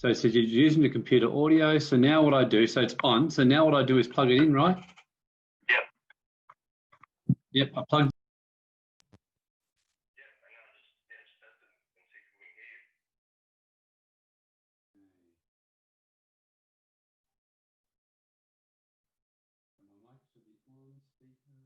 So it says you're using the computer audio. So now what I do, so it's on. So now what I do is plug it in, right? Yep. Yep, I plugged. Yep, and now just test it and see if we can hear you. My mic should be on speaker.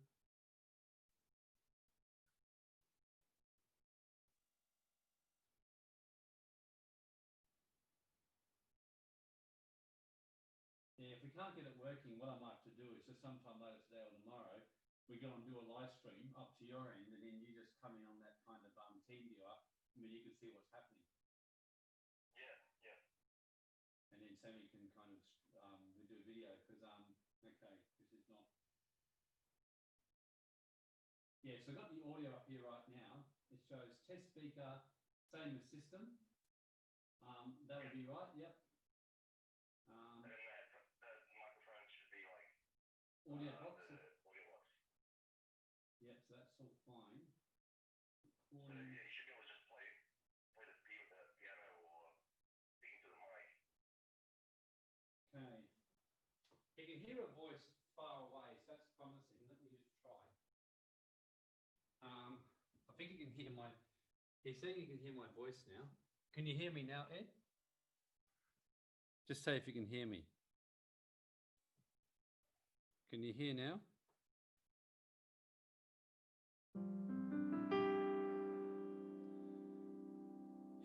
Yeah, if we can't get it working, what I might have to do is just sometime later today or tomorrow, we go and do a live stream up to your end, and then you just come in on that kind of team viewer, and then you can see what's happening. Yeah, yeah. And then Sammy can kind of we do a video because okay, this is not. Yeah, so I've got the audio up here right now. It shows test speaker, same as system. That would be right. Yep. And then that microphone should be like audio box. Audio box. Yep, so that's all fine. So yeah, you should be able to just play the beat with the piano or speaking to the mic. Okay. You can hear a voice far away, so that's promising. Let me just try. I think you can hear my. He's saying you can hear my voice now. Can you hear me now, Ed? Just say if you can hear me. Can you hear now?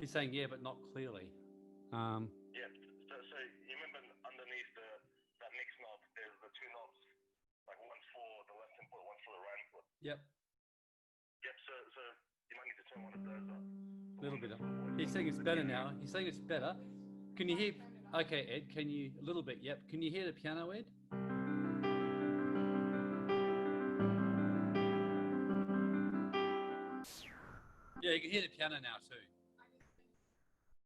He's saying yeah, but not clearly. Yeah. So you remember underneath that mix knob, there's the two knobs, like one's for the left input, one's for the right input. Yep. Yep. So you might need to turn one of those up. A little bit up. He's saying it's better now. He's saying it's better. Can you hear? Okay, Ed. Can you a little bit? Yep. Can you hear the piano, Ed? Yeah, you can hear the piano now too.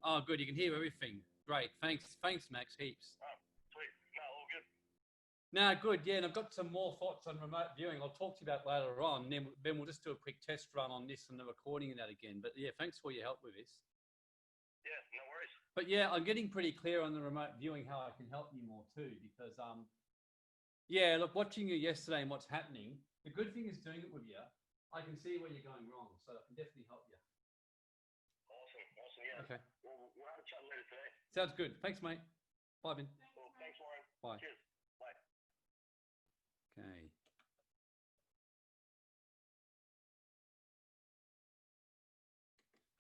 Oh, good. You can hear everything. Great. Thanks, Max. Heaps. Oh, sweet. No, all good. No, good. Yeah, and I've got some more thoughts on remote viewing. I'll talk to you about later on. Then we'll just do a quick test run on this and the recording of that again. But yeah, thanks for your help with this. Yeah, no worries. But yeah, I'm getting pretty clear on the remote viewing how I can help you more too, because yeah, look, watching you yesterday and what's happening. The good thing is doing it with you. I can see where you're going wrong, so I can definitely help you. Awesome. Yeah. Okay. We'll have a chat later today. Sounds good. Thanks, mate. Bye, Ben. Cool. Thanks, Warren. Bye. Cheers. Bye.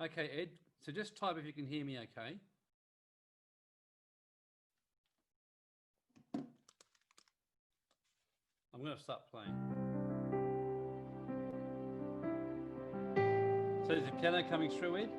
Okay. Okay, Ed. So just type if you can hear me okay. I'm going to start playing. So is the piano coming through, Ed?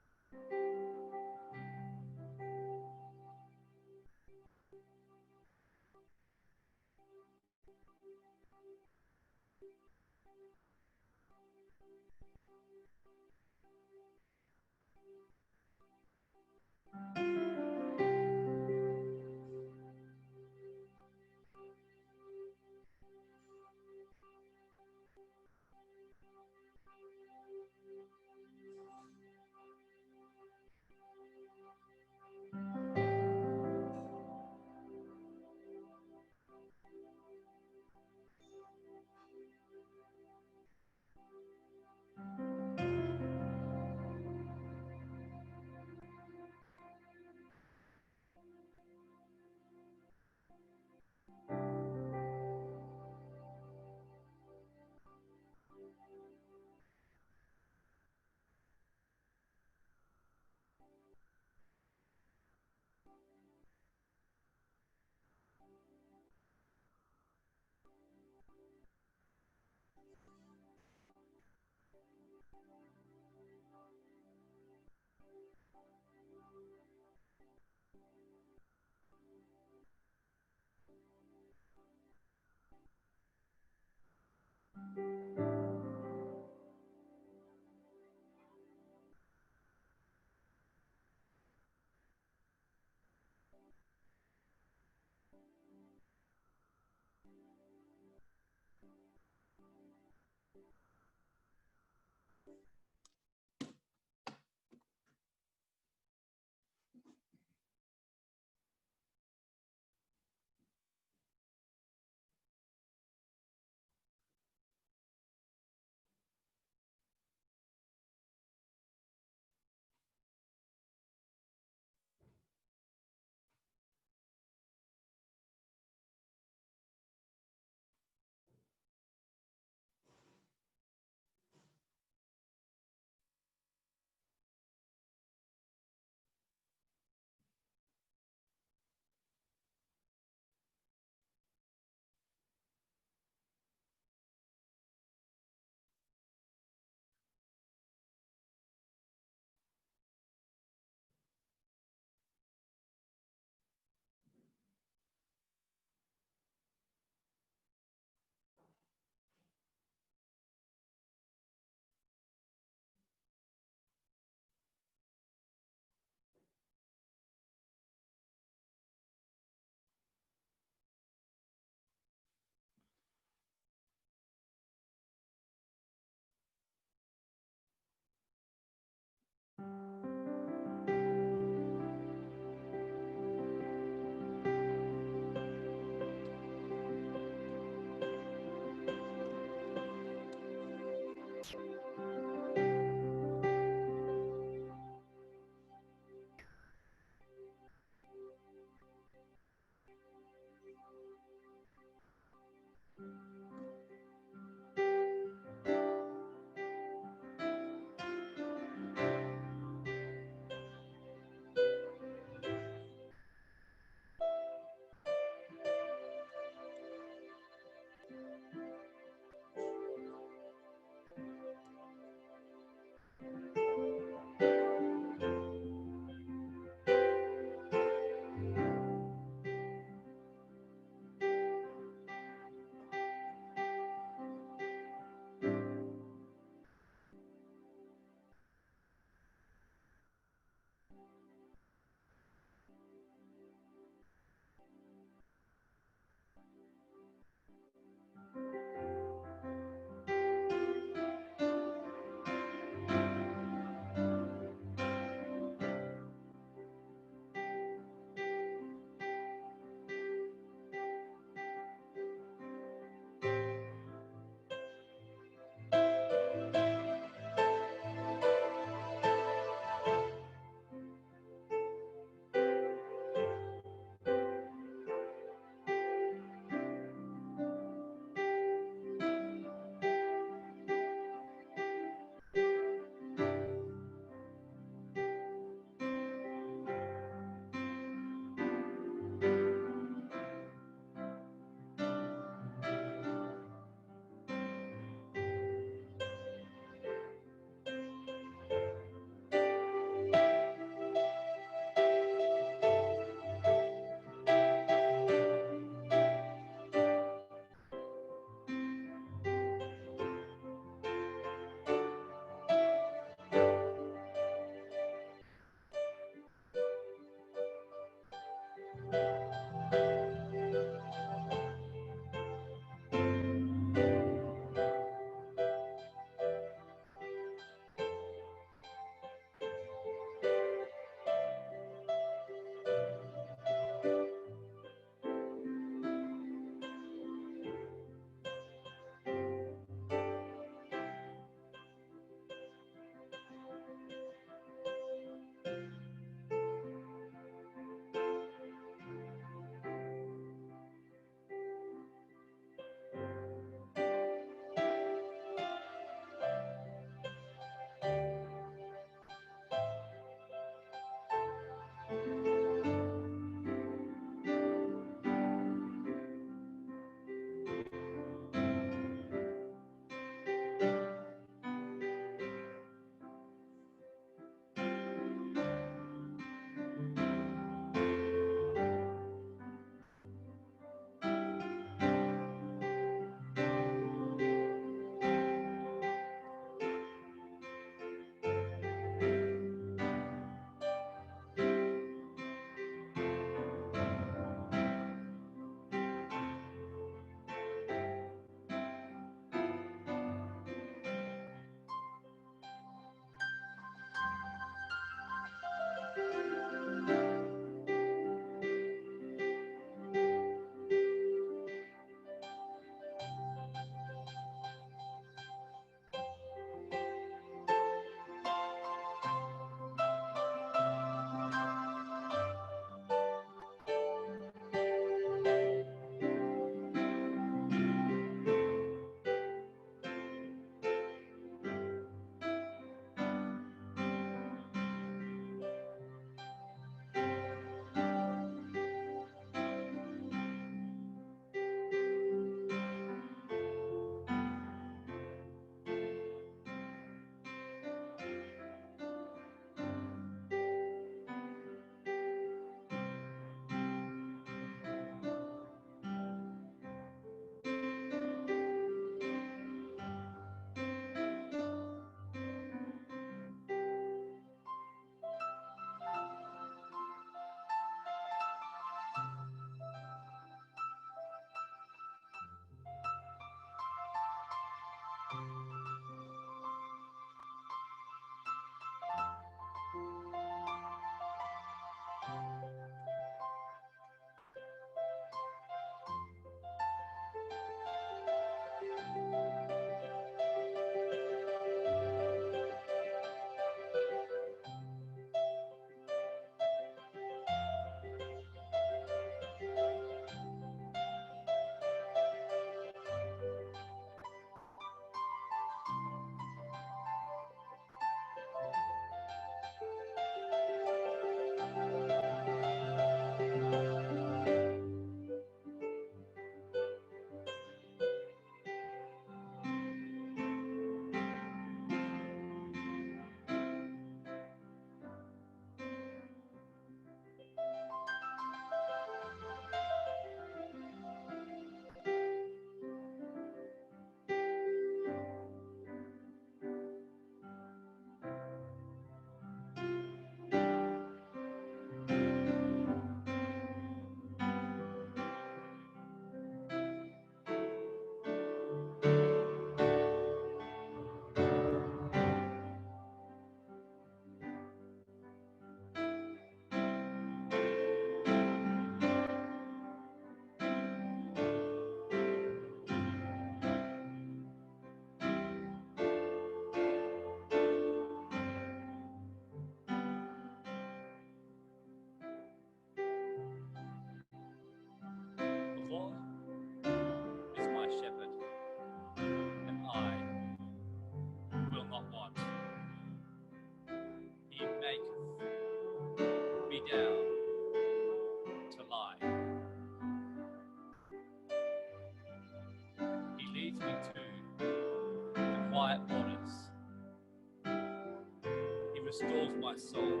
restores my soul,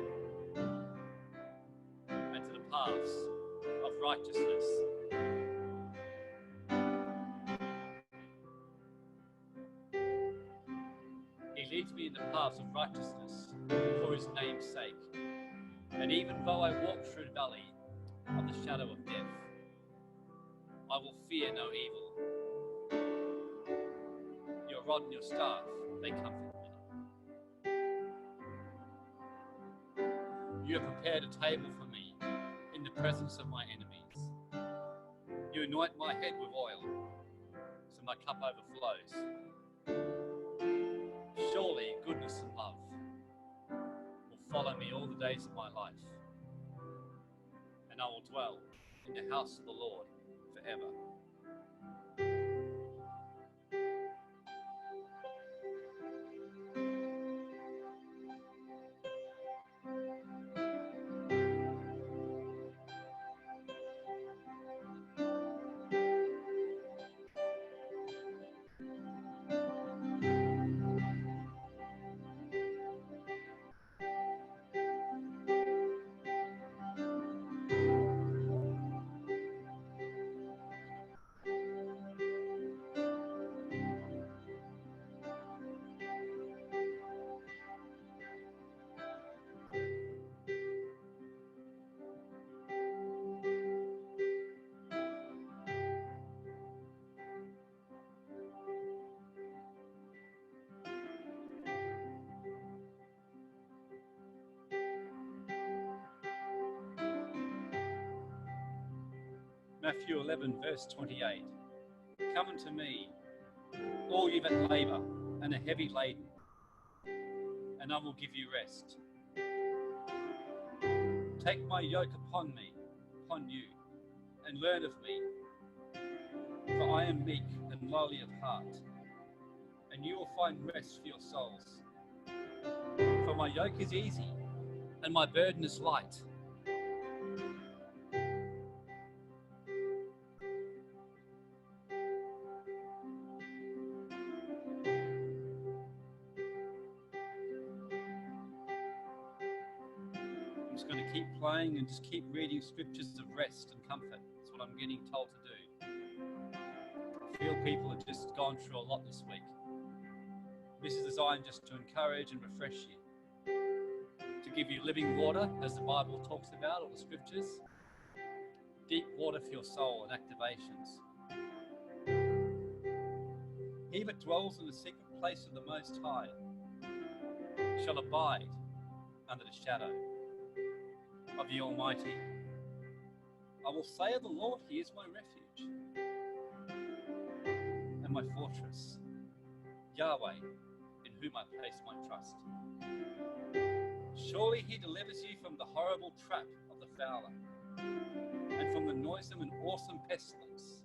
and to the paths of righteousness. He leads me in the paths of righteousness for his name's sake. And even though I walk through the valley of the shadow of death, I will fear no evil. Your rod and your staff, they comfort me. You have prepared a table for me in the presence of my enemies. You anoint my head with oil, so my cup overflows. Surely goodness and love will follow me all the days of my life, and I will dwell in the house of the Lord forever. Matthew 11, verse 28. Come unto me, all ye that labour and are heavy laden, and I will give you rest. Take my yoke upon you, and learn of me, for I am meek and lowly of heart, and you will find rest for your souls. For my yoke is easy, and my burden is light. I'm just going to keep playing and just keep reading scriptures of rest and comfort. That's what I'm getting told to do. I feel people have just gone through a lot this week. This is designed just to encourage and refresh you, to give you living water, as the Bible talks about, or the scriptures, deep water for your soul and activations. He that dwells in the secret place of the Most High shall abide under the shadow of the Almighty. I will say of the Lord, He is my refuge and my fortress, Yahweh, in whom I place my trust. Surely He delivers you from the horrible trap of the fowler, and from the noisome and awesome pestilence.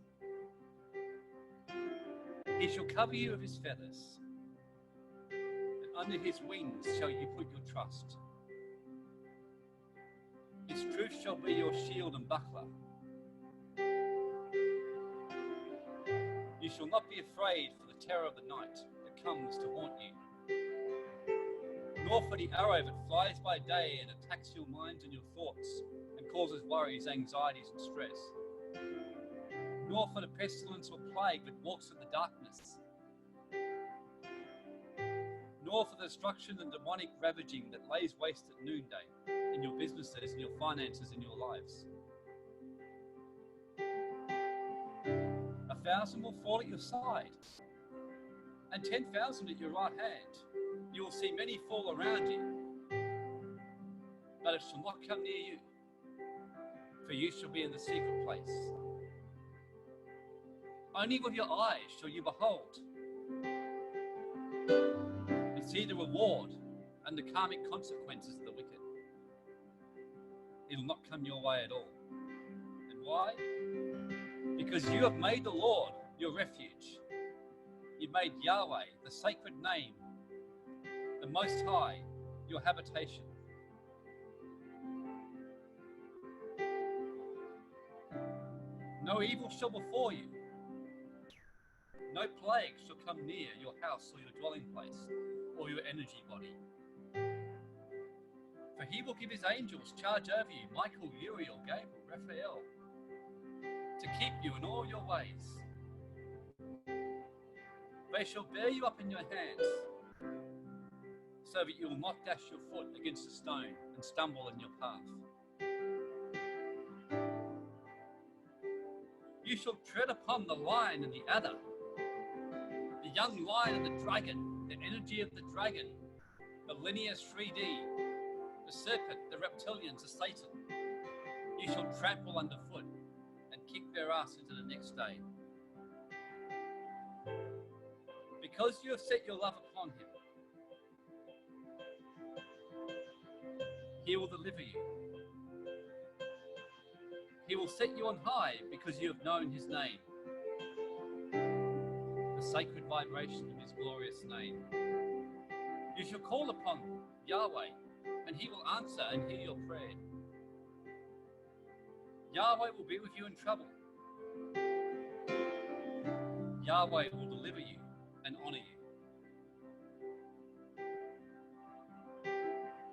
He shall cover you with His feathers, and under His wings shall you put your trust. His truth shall be your shield and buckler. You shall not be afraid for the terror of the night that comes to haunt you, nor for the arrow that flies by day and attacks your mind and your thoughts and causes worries, anxieties and stress, nor for the pestilence or plague that walks in the darkness, nor for the destruction and demonic ravaging that lays waste at noonday in your businesses, in your finances, in your lives. 1,000 will fall at your side, and 10,000 at your right hand. You will see many fall around you, but it shall not come near you, for you shall be in the secret place. Only with your eyes shall you behold and see the reward and the karmic consequences of the wicked. It will not come your way at all. And why? Because you have made the Lord your refuge. You've made Yahweh, the sacred name, the Most High, your habitation. No evil shall befall you. No plague shall come near your house or your dwelling place or your energy body. For he will give his angels charge over you, Michael, Uriel, Gabriel, Raphael, to keep you in all your ways. They shall bear you up in your hands, so that you will not dash your foot against a stone and stumble in your path. You shall tread upon the lion and the adder, the young lion and the dragon, the energy of the dragon, the Linnaeus 3D, the serpent, the reptilians, the Satan. You shall trample underfoot and kick their ass into the next day. Because you have set your love upon him, he will deliver you. He will set you on high because you have known his name, the sacred vibration of his glorious name. You shall call upon Yahweh, and he will answer and hear your prayer. Yahweh will be with you in trouble. Yahweh will deliver you and honor you.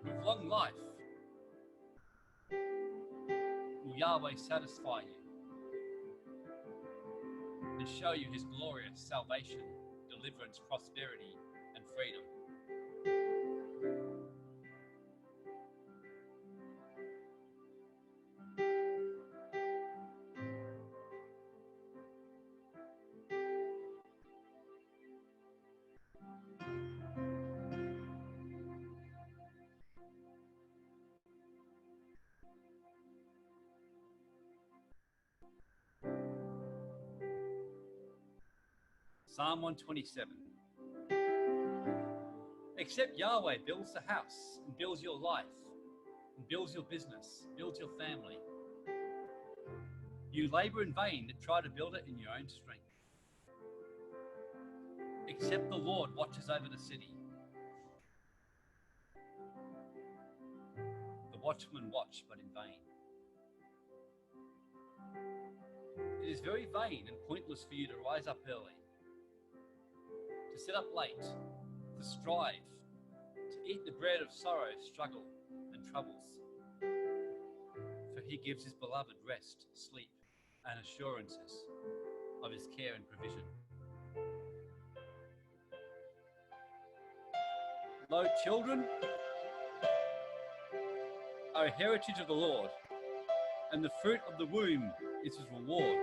With long life will Yahweh satisfy you and show you his glorious salvation, deliverance, prosperity, and freedom. Psalm 127. Except Yahweh builds the house and builds your life and builds your business, builds your family, you labor in vain to try to build it in your own strength. Except the Lord watches over the city. The watchmen watch, but in vain. It is very vain and pointless for you to rise up early, to sit up late, to strive, to eat the bread of sorrow, struggle, and troubles. For he gives his beloved rest, sleep, and assurances of his care and provision. Lo, children are a heritage of the Lord, and the fruit of the womb is his reward.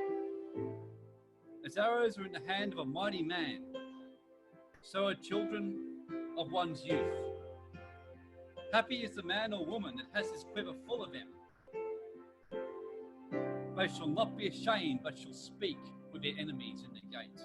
As arrows are in the hand of a mighty man, so are children of one's youth. Happy is the man or woman that has his quiver full of them. They shall not be ashamed, but shall speak with their enemies in the gate.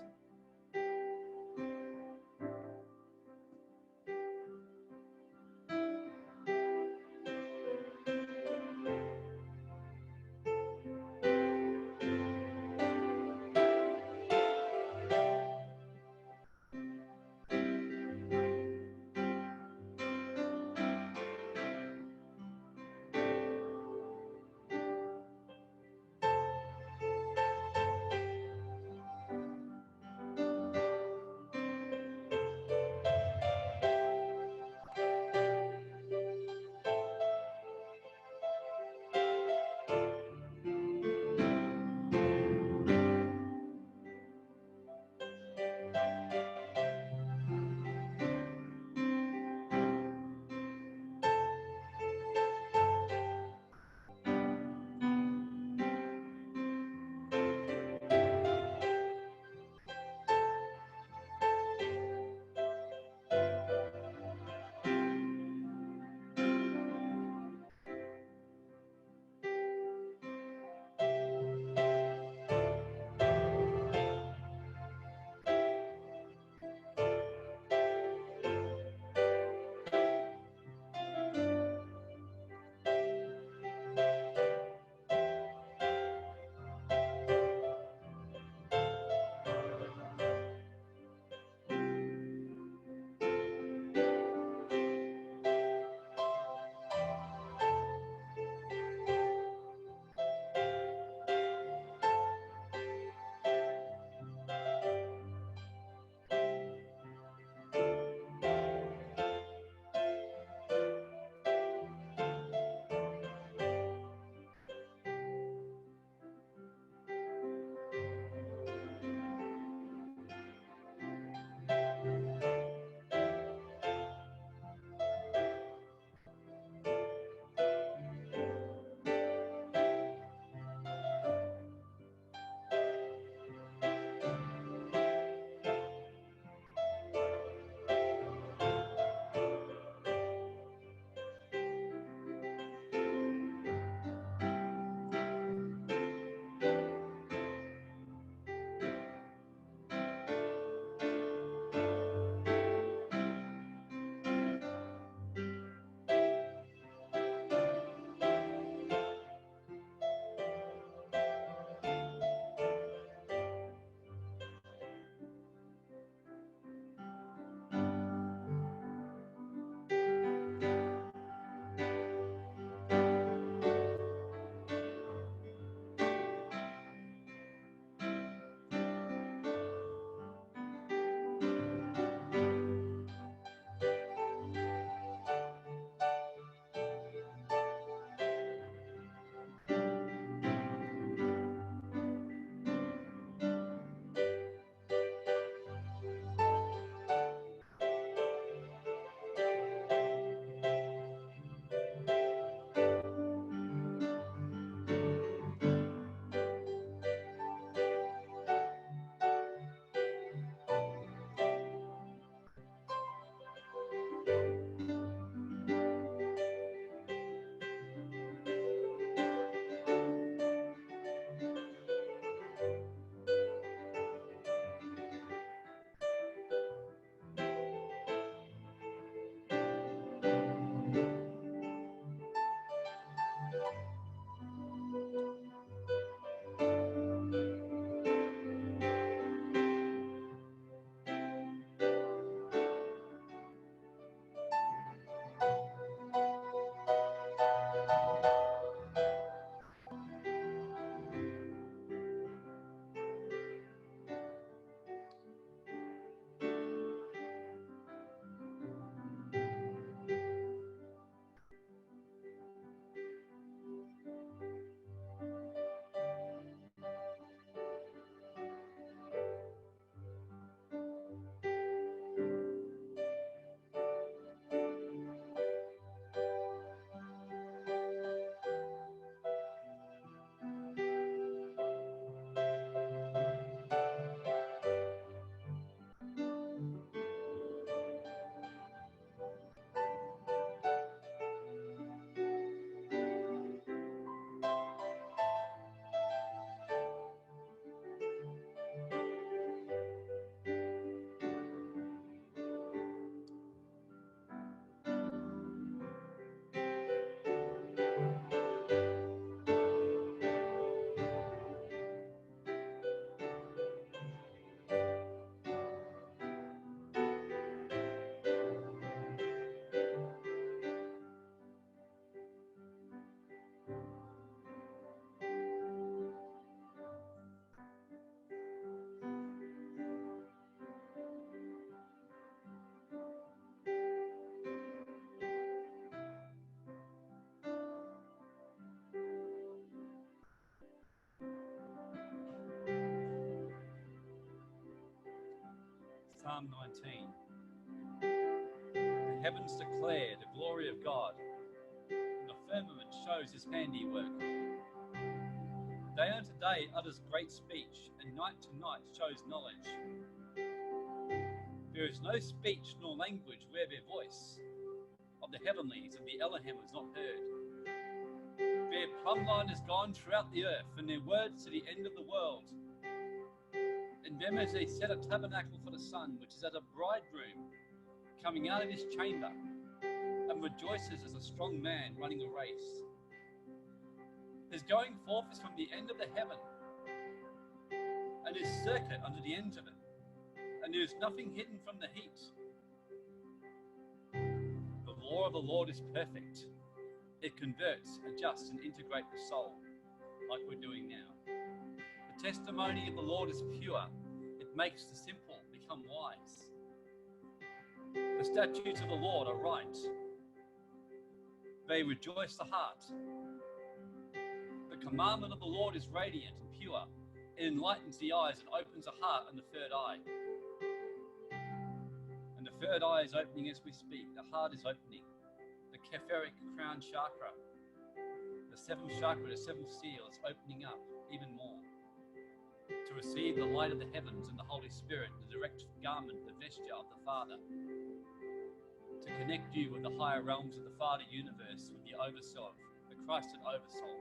Psalm 19. The heavens declare the glory of God, and the firmament shows his handiwork. Day unto day utters great speech, and night to night shows knowledge. There is no speech nor language where their voice of the heavenlies and the Elohim is not heard. Their plumb line is gone throughout the earth, and their words to the end of the world. In them as they set a tabernacle for the sun, which is as a bridegroom coming out of his chamber, and rejoices as a strong man running a race. His going forth is from the end of the heaven, and his circuit unto the ends of it, and there is nothing hidden from the heat. The law of the Lord is perfect. It converts, adjusts, and integrates the soul, like we're doing now. The testimony of the Lord is pure. It makes the simple become wise. The statutes of the Lord are right. They rejoice the heart. The commandment of the Lord is radiant and pure. It enlightens the eyes and opens the heart and the third eye. And the third eye is opening as we speak. The heart is opening. The Kepheric crown chakra, the seventh chakra, the seventh seal is opening up even more to receive the light of the heavens and the Holy Spirit, the direct garment, the vesture of the Father, to connect you with the higher realms of the Father universe, with the oversoul, the Christed oversoul,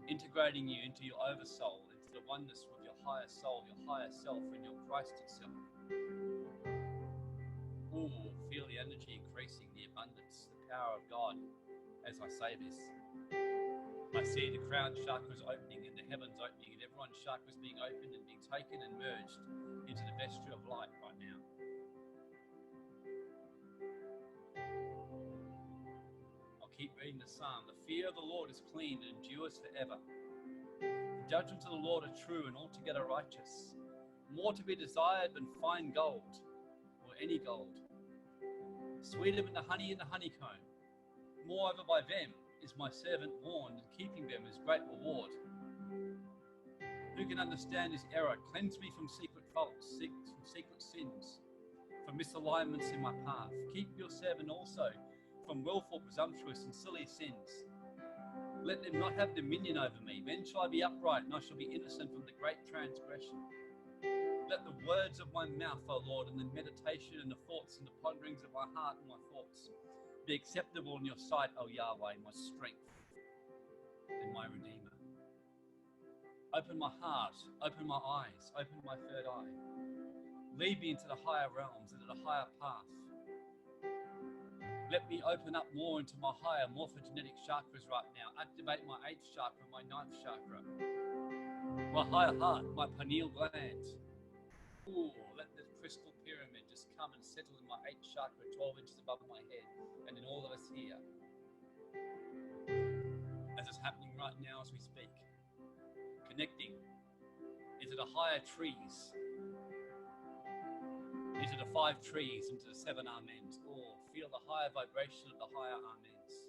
integrating you into your oversoul, into the oneness with your higher soul, your higher self, and your Christed self. Ooh, feel the energy increasing, the abundance, the power of God as I say this. I see the crown chakras opening and the heavens opening, and everyone's chakras being opened and being taken and merged into the vesture of light right now. I'll keep reading the psalm. The fear of the Lord is clean and endures forever. The judgments of the Lord are true and altogether righteous, more to be desired than fine gold, or any gold, sweeter than the honey in the honeycomb. Moreover, by them is my servant warned, and keeping them is great reward. Who can understand his error? Cleanse me from secret faults, from secret sins, from misalignments in my path. Keep your servant also from willful, presumptuous, and silly sins. Let them not have dominion over me. Then shall I be upright, and I shall be innocent from the great transgression. Let the words of my mouth, O Lord, and the meditation and the thoughts and the ponderings of my heart and my thoughts be acceptable in your sight, O Yahweh, my strength and my Redeemer. Open my heart, open my eyes, open my third eye. Lead me into the higher realms, into the higher path. Let me open up more into my higher morphogenetic chakras right now. Activate my 8th chakra, my 9th chakra, my higher heart, my pineal gland. Ooh, let the crystal pyramid just come and settle in my 8th chakra, 12 inches above my head, and in all of us here. As it's happening right now as we speak. Connecting into the higher trees, into the 5 trees, into the 7 amens. Or feel the higher vibration of the higher amens.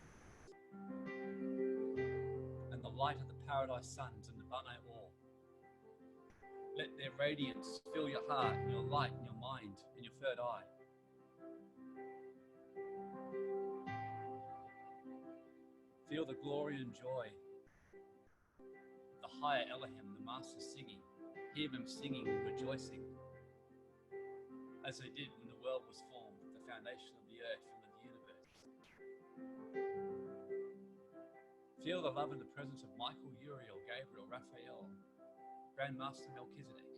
And the light of the paradise suns and the Bane Or. Let their radiance fill your heart and your light and your mind and your third eye. Feel the glory and joy. The higher Elohim, the Master singing. Hear them singing and rejoicing. As they did when the world was formed, the foundation of the earth and of the universe. Feel the love and the presence of Michael, Uriel, Gabriel, Raphael, Grandmaster Melchizedek.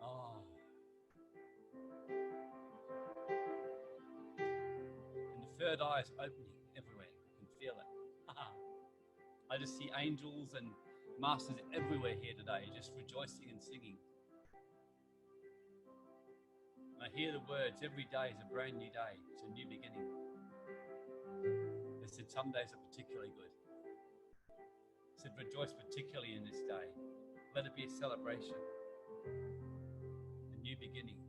Oh. And the third eye is opening everywhere. You can feel it. I just see angels and masters everywhere here today, just rejoicing and singing. I hear the words, every day is a brand new day. It's a new beginning. They said some days are particularly good. They said rejoice particularly in this day. Let it be a celebration. A new beginning,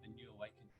a new awakening.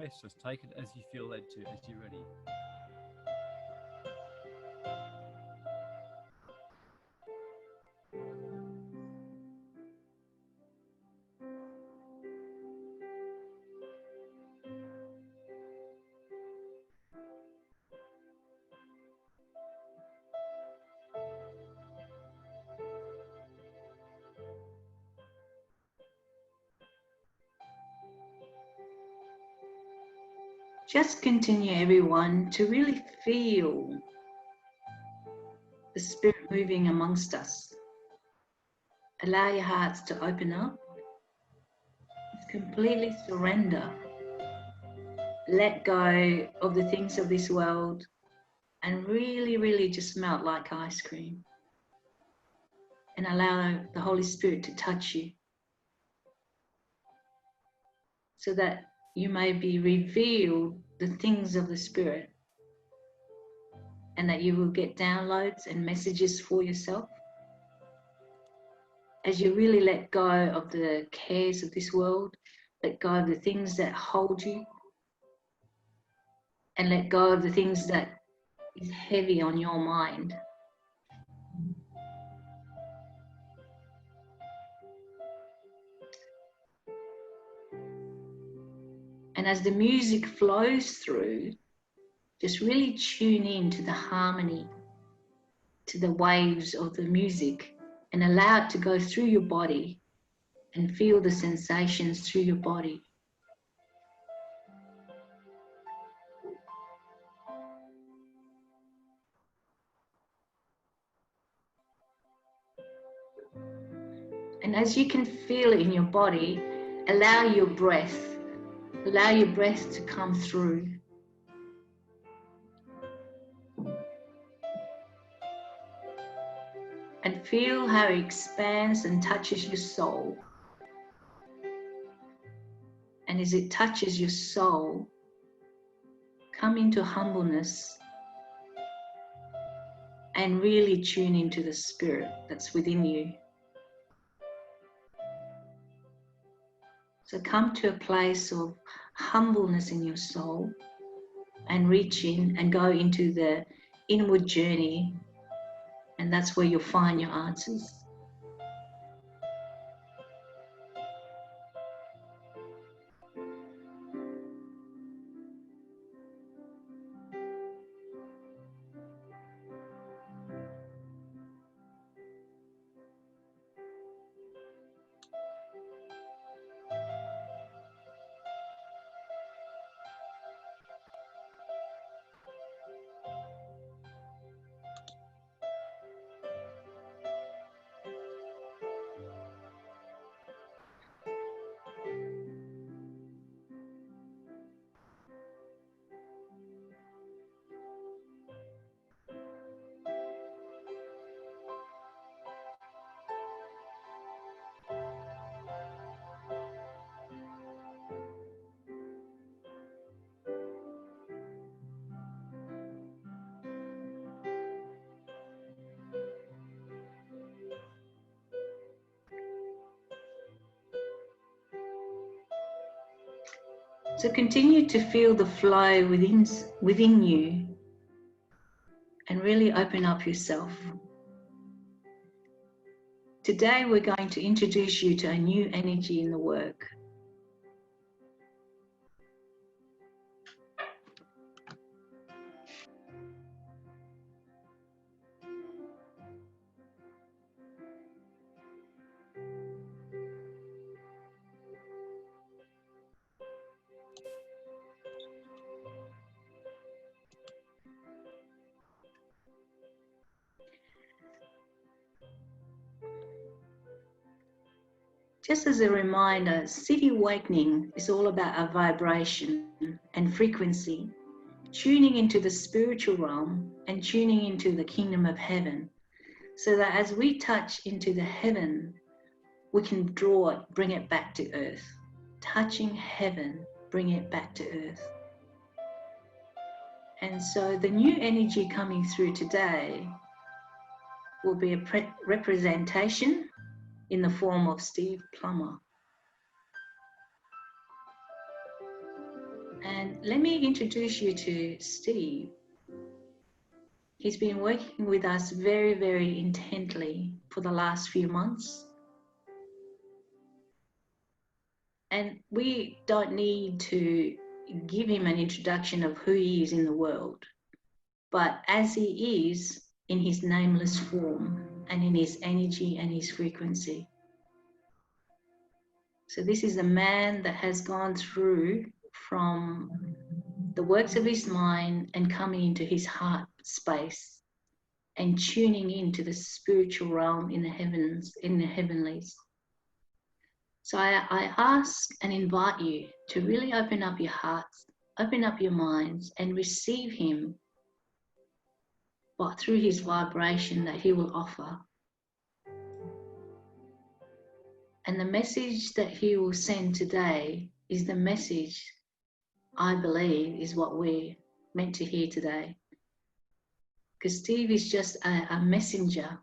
press. Just take it as you feel led to, as you're ready. Just continue, everyone, to really feel the Spirit moving amongst us. Allow your hearts to open up. Completely surrender. Let go of the things of this world and really, really just melt like ice cream. And allow the Holy Spirit to touch you so that you may be revealed the things of the Spirit, and that you will get downloads and messages for yourself as you really let go of the cares of this world, let go of the things that hold you, and let go of the things that is heavy on your mind. And as the music flows through, just really tune in to the harmony, to the waves of the music, and allow it to go through your body and feel the sensations through your body. And as you can feel it in your body, allow your breath to come through. And feel how it expands and touches your soul. And as it touches your soul, come into humbleness and really tune into the Spirit that's within you. So come to a place of humbleness in your soul and reach in and go into the inward journey, and that's where you'll find your answers. So continue to feel the flow within you and really open up yourself. Today we're going to introduce you to a new energy in the work. Just as a reminder, City Awakening is all about a vibration and frequency, tuning into the spiritual realm and tuning into the kingdom of heaven, so that as we touch into the heaven, we can draw it, bring it back to earth. Touching heaven, bring it back to earth. And so the new energy coming through today will be a representation in the form of Steve Plummer. And let me introduce you to Steve. He's been working with us very, very intently for the last few months. And we don't need to give him an introduction of who he is in the world, but as he is in his nameless form and in his energy and his frequency. So this is a man that has gone through from the works of his mind and coming into his heart space and tuning into the spiritual realm in the heavens, in the heavenlies. So I ask and invite you to really open up your hearts, open up your minds, and receive him, but through his vibration that he will offer. And the message that he will send today is the message I believe is what we're meant to hear today. Because Steve is just a messenger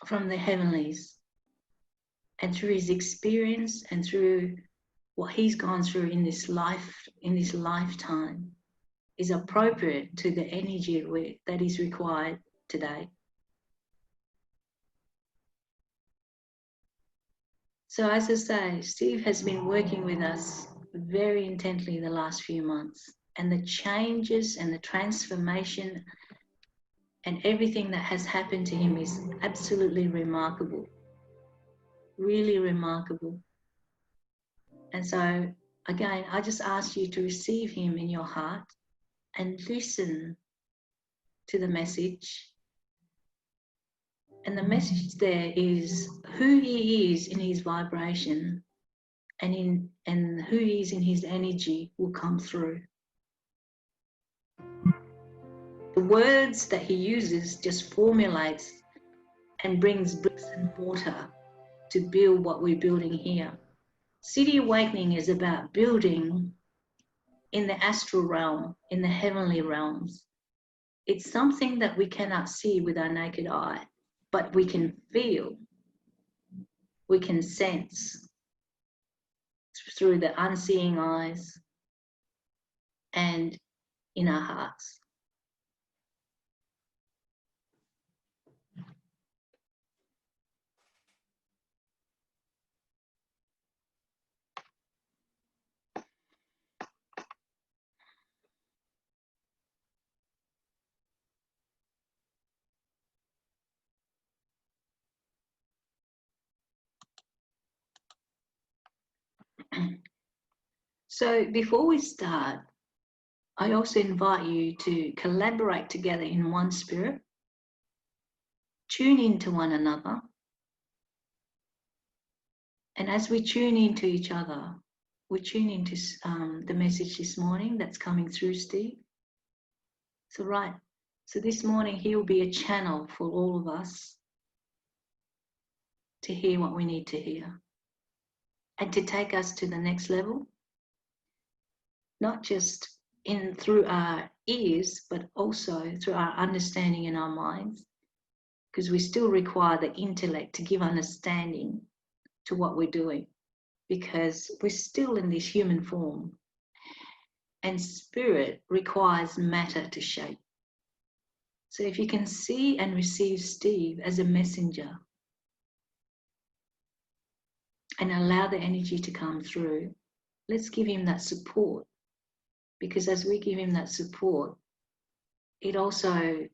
from the heavenlies. And through his experience and through what he's gone through in this life, in this lifetime, is appropriate to the energy that is required today. So as I say, Steve has been working with us very intently the last few months, and the changes and the transformation and everything that has happened to him is absolutely remarkable, really remarkable. And so again, I just ask you to receive him in your heart and listen to the message. And the message there is who he is in his vibration and who he is in his energy will come through. The words that he uses just formulates and brings bricks and mortar to build what we're building here. City Awakening is about building in the astral realm, in the heavenly realms. It's something that we cannot see with our naked eye, but we can feel, we can sense through the unseeing eyes and in our hearts. So before we start, I also invite you to collaborate together in one spirit, tune into one another, and as we tune into each other, we tune into the message this morning that's coming through Steve. So this morning he will be a channel for all of us to hear what we need to hear and to take us to the next level, not just through our ears, but also through our understanding in our minds, because we still require the intellect to give understanding to what we're doing, because we're still in this human form, and spirit requires matter to shape. So if you can see and receive Steve as a messenger and allow the energy to come through, let's give him that support, because as we give him that support, it also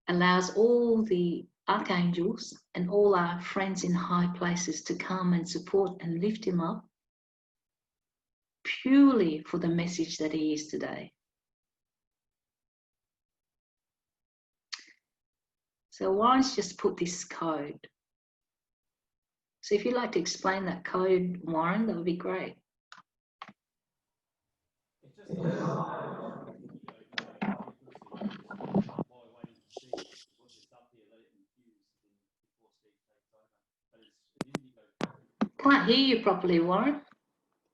allows all the archangels and all our friends in high places to come and support and lift him up purely for the message that he is today. So Warren's just put this code. So if you'd like to explain that code, Warren, that would be great. It's just while we're waiting to see, we'll just up here, let it infuse before Steve takes over. But it's an indigo code. Can't hear you properly, Warren.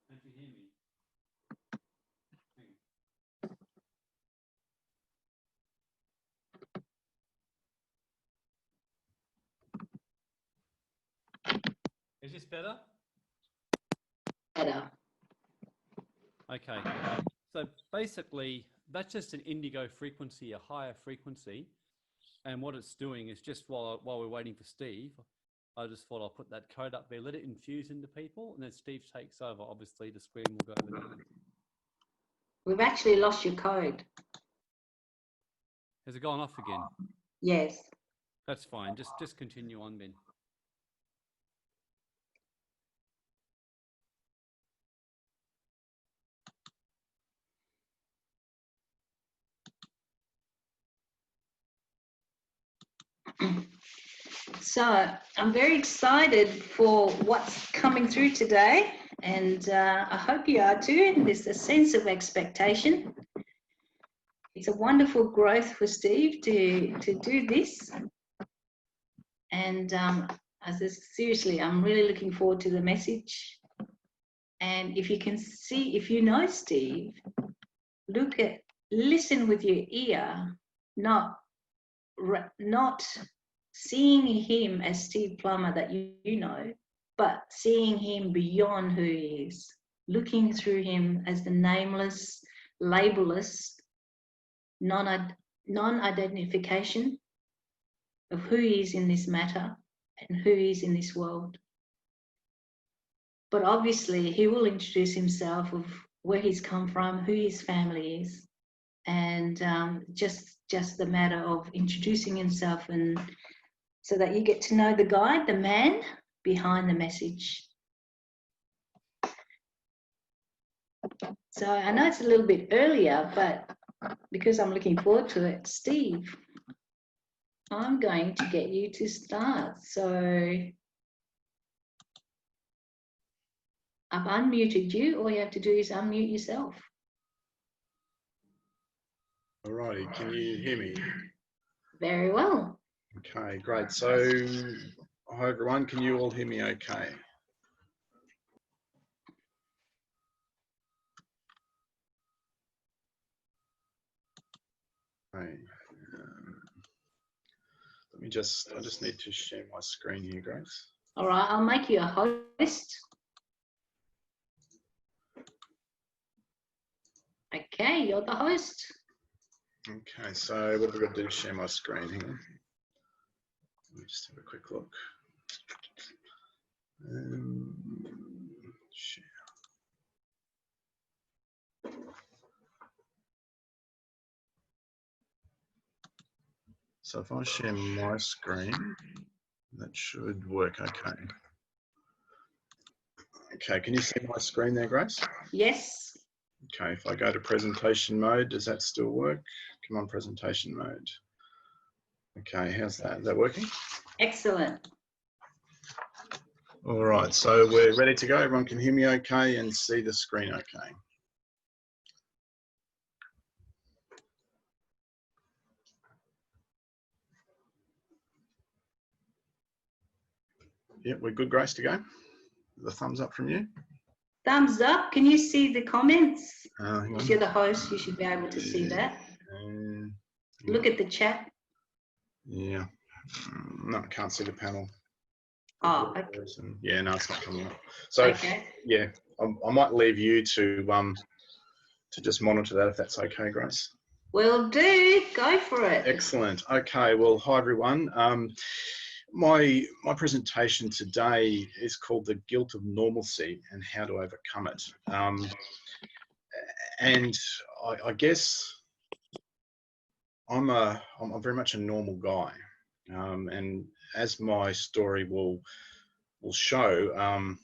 Can't you hear me? Is this better? Better. Okay. So basically, that's just an indigo frequency, a higher frequency. And what it's doing is just while we're waiting for Steve, I just thought I'll put that code up there, let it infuse into people, and then Steve takes over. Obviously, the screen will go over there. We've actually lost your code. Has it gone off again? Yes. That's fine. Just continue on then. So I'm very excited for what's coming through today, and I hope you are too. There's a sense of expectation. It's a wonderful growth for Steve to do this, and seriously, I'm really looking forward to the message. And if you can see, if you know Steve, listen with your ear, not seeing him as Steve Plummer that you know, but seeing him beyond who he is, looking through him as the nameless, labelless, non-identification of who he is in this matter and who he is in this world. But obviously, he will introduce himself of where he's come from, who his family is, and just the matter of introducing himself, and so that you get to know the guide, the man behind the message. So I know it's a little bit earlier, but because I'm looking forward to it, Steve, I'm going to get you to start. So I've unmuted you. All you have to do is unmute yourself. All righty, can you hear me? Very well. Okay, great. So, hi everyone, can you all hear me okay? Okay. I just need to share my screen here, Grace. All right, I'll make you a host. Okay, you're the host. Okay, so what have I got to do to share my screen here? Let me just have a quick look. Share. So if I share my screen, that should work okay. Okay, can you see my screen there, Grace? Yes. Okay, if I go to presentation mode, does that still work? Come on, presentation mode. Okay, how's that? Is that working? Excellent. All right, so we're ready to go. Everyone can hear me okay and see the screen okay. Yep, we're good, Grace, to go? The thumbs up from you? Thumbs up. Can you see the comments? Hang on. If you're the host, you should be able to see that. Look at the chat. Yeah. No, I can't see the panel. Oh, okay. Yeah, no, it's not coming up. So, okay. Yeah, I might leave you to just monitor that if that's okay, Grace. Will do. Go for it. Excellent. Okay. Well, hi everyone. My presentation today is called "The Guilt of Normalcy and How to Overcome It." And I guess I'm very much a normal guy, and as my story will show,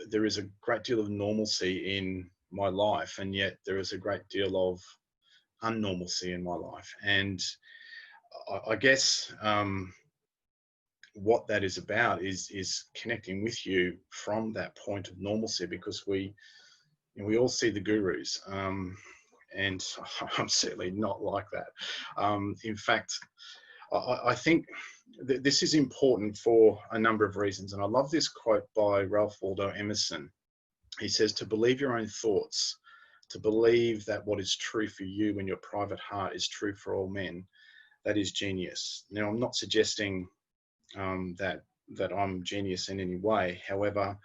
there is a great deal of normalcy in my life, and yet there is a great deal of unnormalcy in my life. And I guess what that is about is connecting with you from that point of normalcy, because we all see the gurus, and I'm certainly not like that. In fact, I think this is important for a number of reasons, and I love this quote by Ralph Waldo Emerson. He says, "To believe your own thoughts, to believe that what is true for you in your private heart is true for all men, that is genius." Now, I'm not suggesting that I'm genius in any way. However,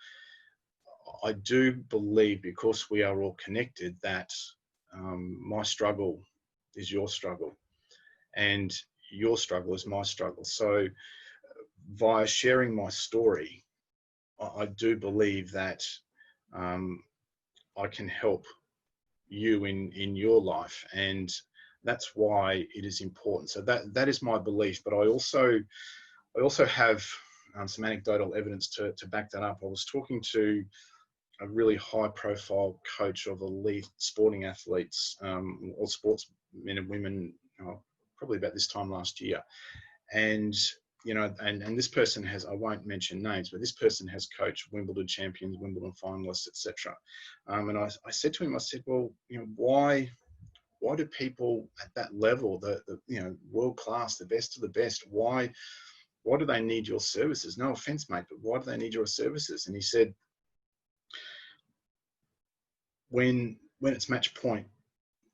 I do believe, because we are all connected, that my struggle is your struggle, and your struggle is my struggle. So via sharing my story, I do believe that I can help you in your life, and that's why it is important. So that is my belief. But I also have some anecdotal evidence to back that up. I was talking to a really high-profile coach of elite sporting athletes, or sportsmen and women, probably about this time last year, and and this person has, I won't mention names, but this person has coached Wimbledon champions, Wimbledon finalists, etc. And I said to him, I said, well, why do people at that level, the world class, the best of the best, why do they need your services? No offense, mate, but why do they need your services? And he said, when it's match point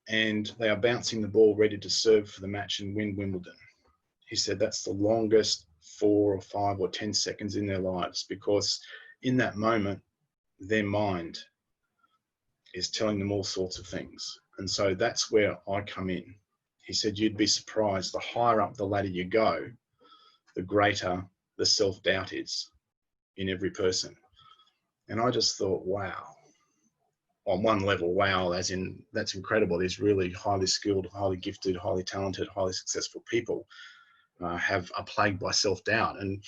and they are bouncing the ball ready to serve for the match and win Wimbledon, he said that's the longest 4 or 5 or 10 seconds in their lives, because in that moment, their mind is telling them all sorts of things. And so that's where I come in. He said, you'd be surprised, the higher up the ladder you go, the greater the self-doubt is in every person. And I just thought, wow. On one level, wow, as in, that's incredible. These really highly skilled, highly gifted, highly talented, highly successful people are plagued by self-doubt. And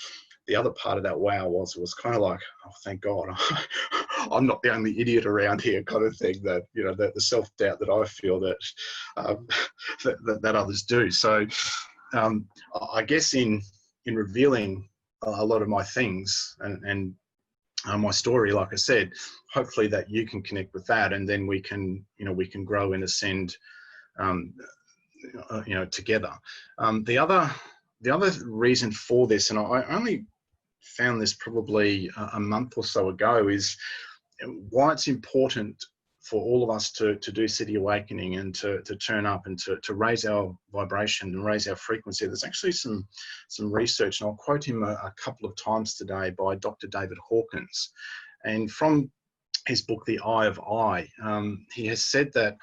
the other part of that wow was kind of like, oh, thank God, I'm not the only idiot around here, kind of thing, that, the self-doubt that I feel that that others do. So I guess in revealing a lot of my things and my story, like I said, hopefully that you can connect with that, and then we can grow and ascend, together. The other reason for this, and I only found this probably a month or so ago, is why it's important for all of us to do City Awakening and to turn up and to raise our vibration and raise our frequency. There's actually some research, and I'll quote him a couple of times today, by Dr. David Hawkins. And from his book, The Eye of I, he has said that,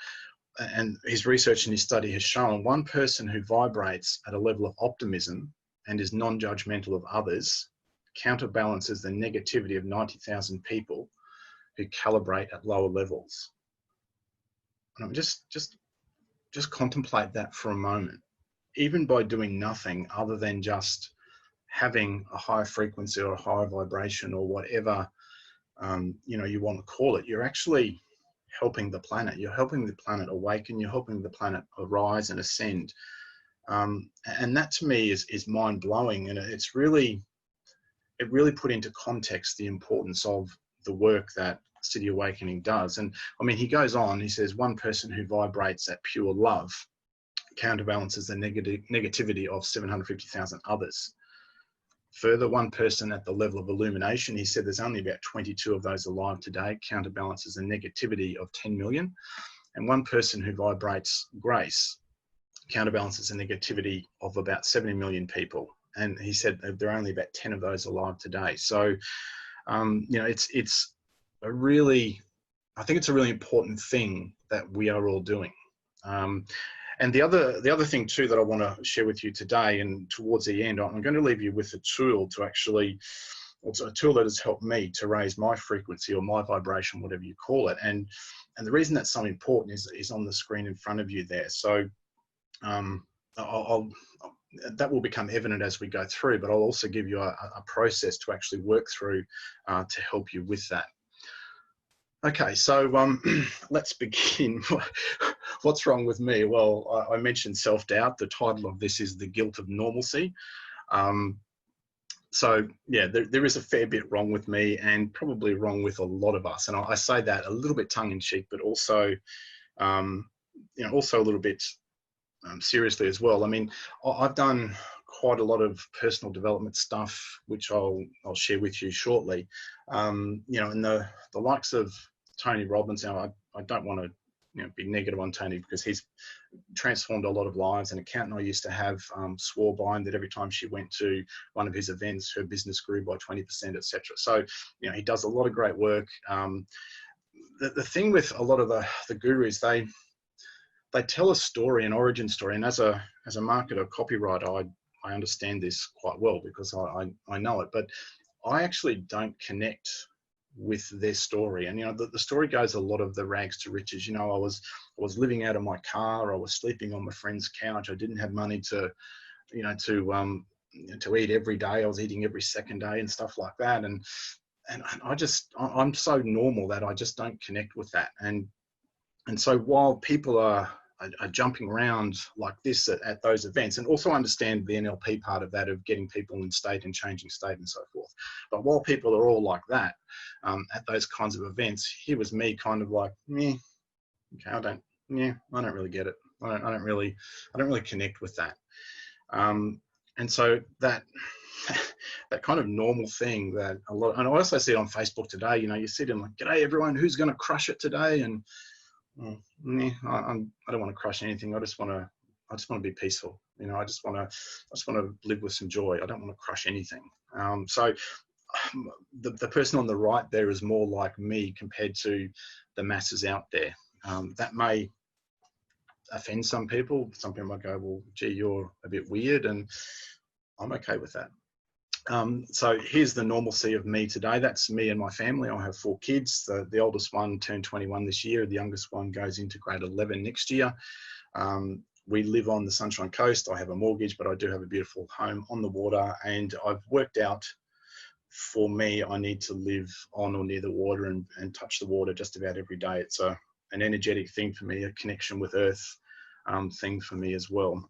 and his research and his study has shown, one person who vibrates at a level of optimism and is non-judgmental of others counterbalances the negativity of 90,000 people who calibrate at lower levels. And just contemplate that for a moment. Even by doing nothing other than just having a higher frequency or a higher vibration or whatever you want to call it, you're actually helping the planet. You're helping the planet awaken. You're helping the planet arise and ascend. And that to me is mind blowing, and it really put into context the importance of the work that City Awakening does. And I mean, he goes on, he says, one person who vibrates at pure love counterbalances the negativity of 750,000 others. Further, one person at the level of illumination, he said there's only about 22 of those alive today, counterbalances the negativity of 10 million. And one person who vibrates grace counterbalances the negativity of about 70 million people. And he said there are only about 10 of those alive today. So, it's a really, I think it's a really important thing that we are all doing. And the other thing too that I want to share with you today, and towards the end, I'm going to leave you with a tool to actually, it's a tool that has helped me to raise my frequency or my vibration, whatever you call it. And the reason that's so important is on the screen in front of you there. So that will become evident as we go through, but I'll also give you a process to actually work through to help you with that. Okay, so let's begin. What's wrong with me? Well, I mentioned self-doubt. The title of this is The Guilt of Normalcy. So yeah, there is a fair bit wrong with me, and probably wrong with a lot of us. And I say that a little bit tongue-in-cheek, but also, also a little bit seriously as well. I mean, I've done quite a lot of personal development stuff, which I'll share with you shortly. And the likes of Tony Robbins. Now, I don't want to big negative on Tony because he's transformed a lot of lives. An accountant I used to have swore by him that every time she went to one of his events, her business grew by 20%, etc. So, he does a lot of great work. The thing with a lot of the gurus, they tell a story, an origin story, and as a marketer, copywriter, I understand this quite well because I know it, but I actually don't connect with their story. And the story goes a lot of the rags to riches. I was living out of my car, I was sleeping on my friend's couch, I didn't have money to eat every day, I was eating every second day and stuff like that, and I'm so normal that I just don't connect with that. And so while people are jumping around like this at those events, and also understand the NLP part of that, of getting people in state and changing state and so forth. But while people are all like that at those kinds of events, here was me kind of like, okay, I don't really get it. I don't really connect with that. And so that kind of normal thing that a lot, and I also see it on Facebook today, you see them like, g'day everyone, who's going to crush it today? And I don't want to crush anything. I just want to be peaceful. I just want to live with some joy. I don't want to crush anything. So the person on the right there is more like me compared to the masses out there. That may offend some people. Some people might go, well, gee, you're a bit weird, and I'm okay with that. So here's the normalcy of me today. That's me and my family. I have 4 kids. The oldest one turned 21 this year. The youngest one goes into grade 11 next year. We live on the Sunshine Coast. I have a mortgage, but I do have a beautiful home on the water. And I've worked out, for me, I need to live on or near the water and touch the water just about every day. It's an energetic thing for me, a connection with Earth thing for me as well.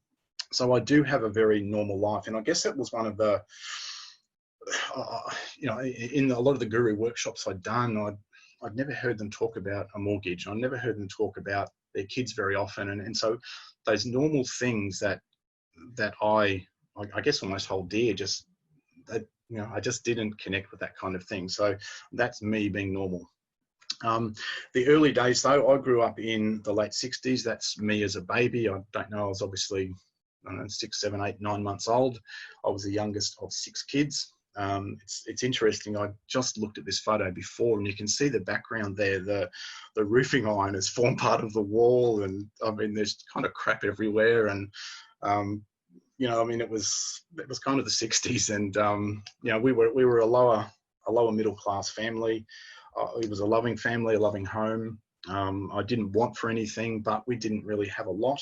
So I do have a very normal life. And I guess that was one of the, in a lot of the guru workshops I'd done, I'd never heard them talk about a mortgage. I never heard them talk about their kids very often. And so those normal things that I guess almost hold dear, I just didn't connect with that kind of thing. So that's me being normal. The early days though, I grew up in the late 60s. That's me as a baby. I don't know, I was obviously 6, 7, 8, 9 months old. I was the youngest of 6 kids. It's interesting. I just looked at this photo before, and you can see the background there. The roofing iron has formed part of the wall, and I mean, there's kind of crap everywhere. And it was kind of the 60s, and we were a lower middle class family. It was a loving family, a loving home. I didn't want for anything, but we didn't really have a lot.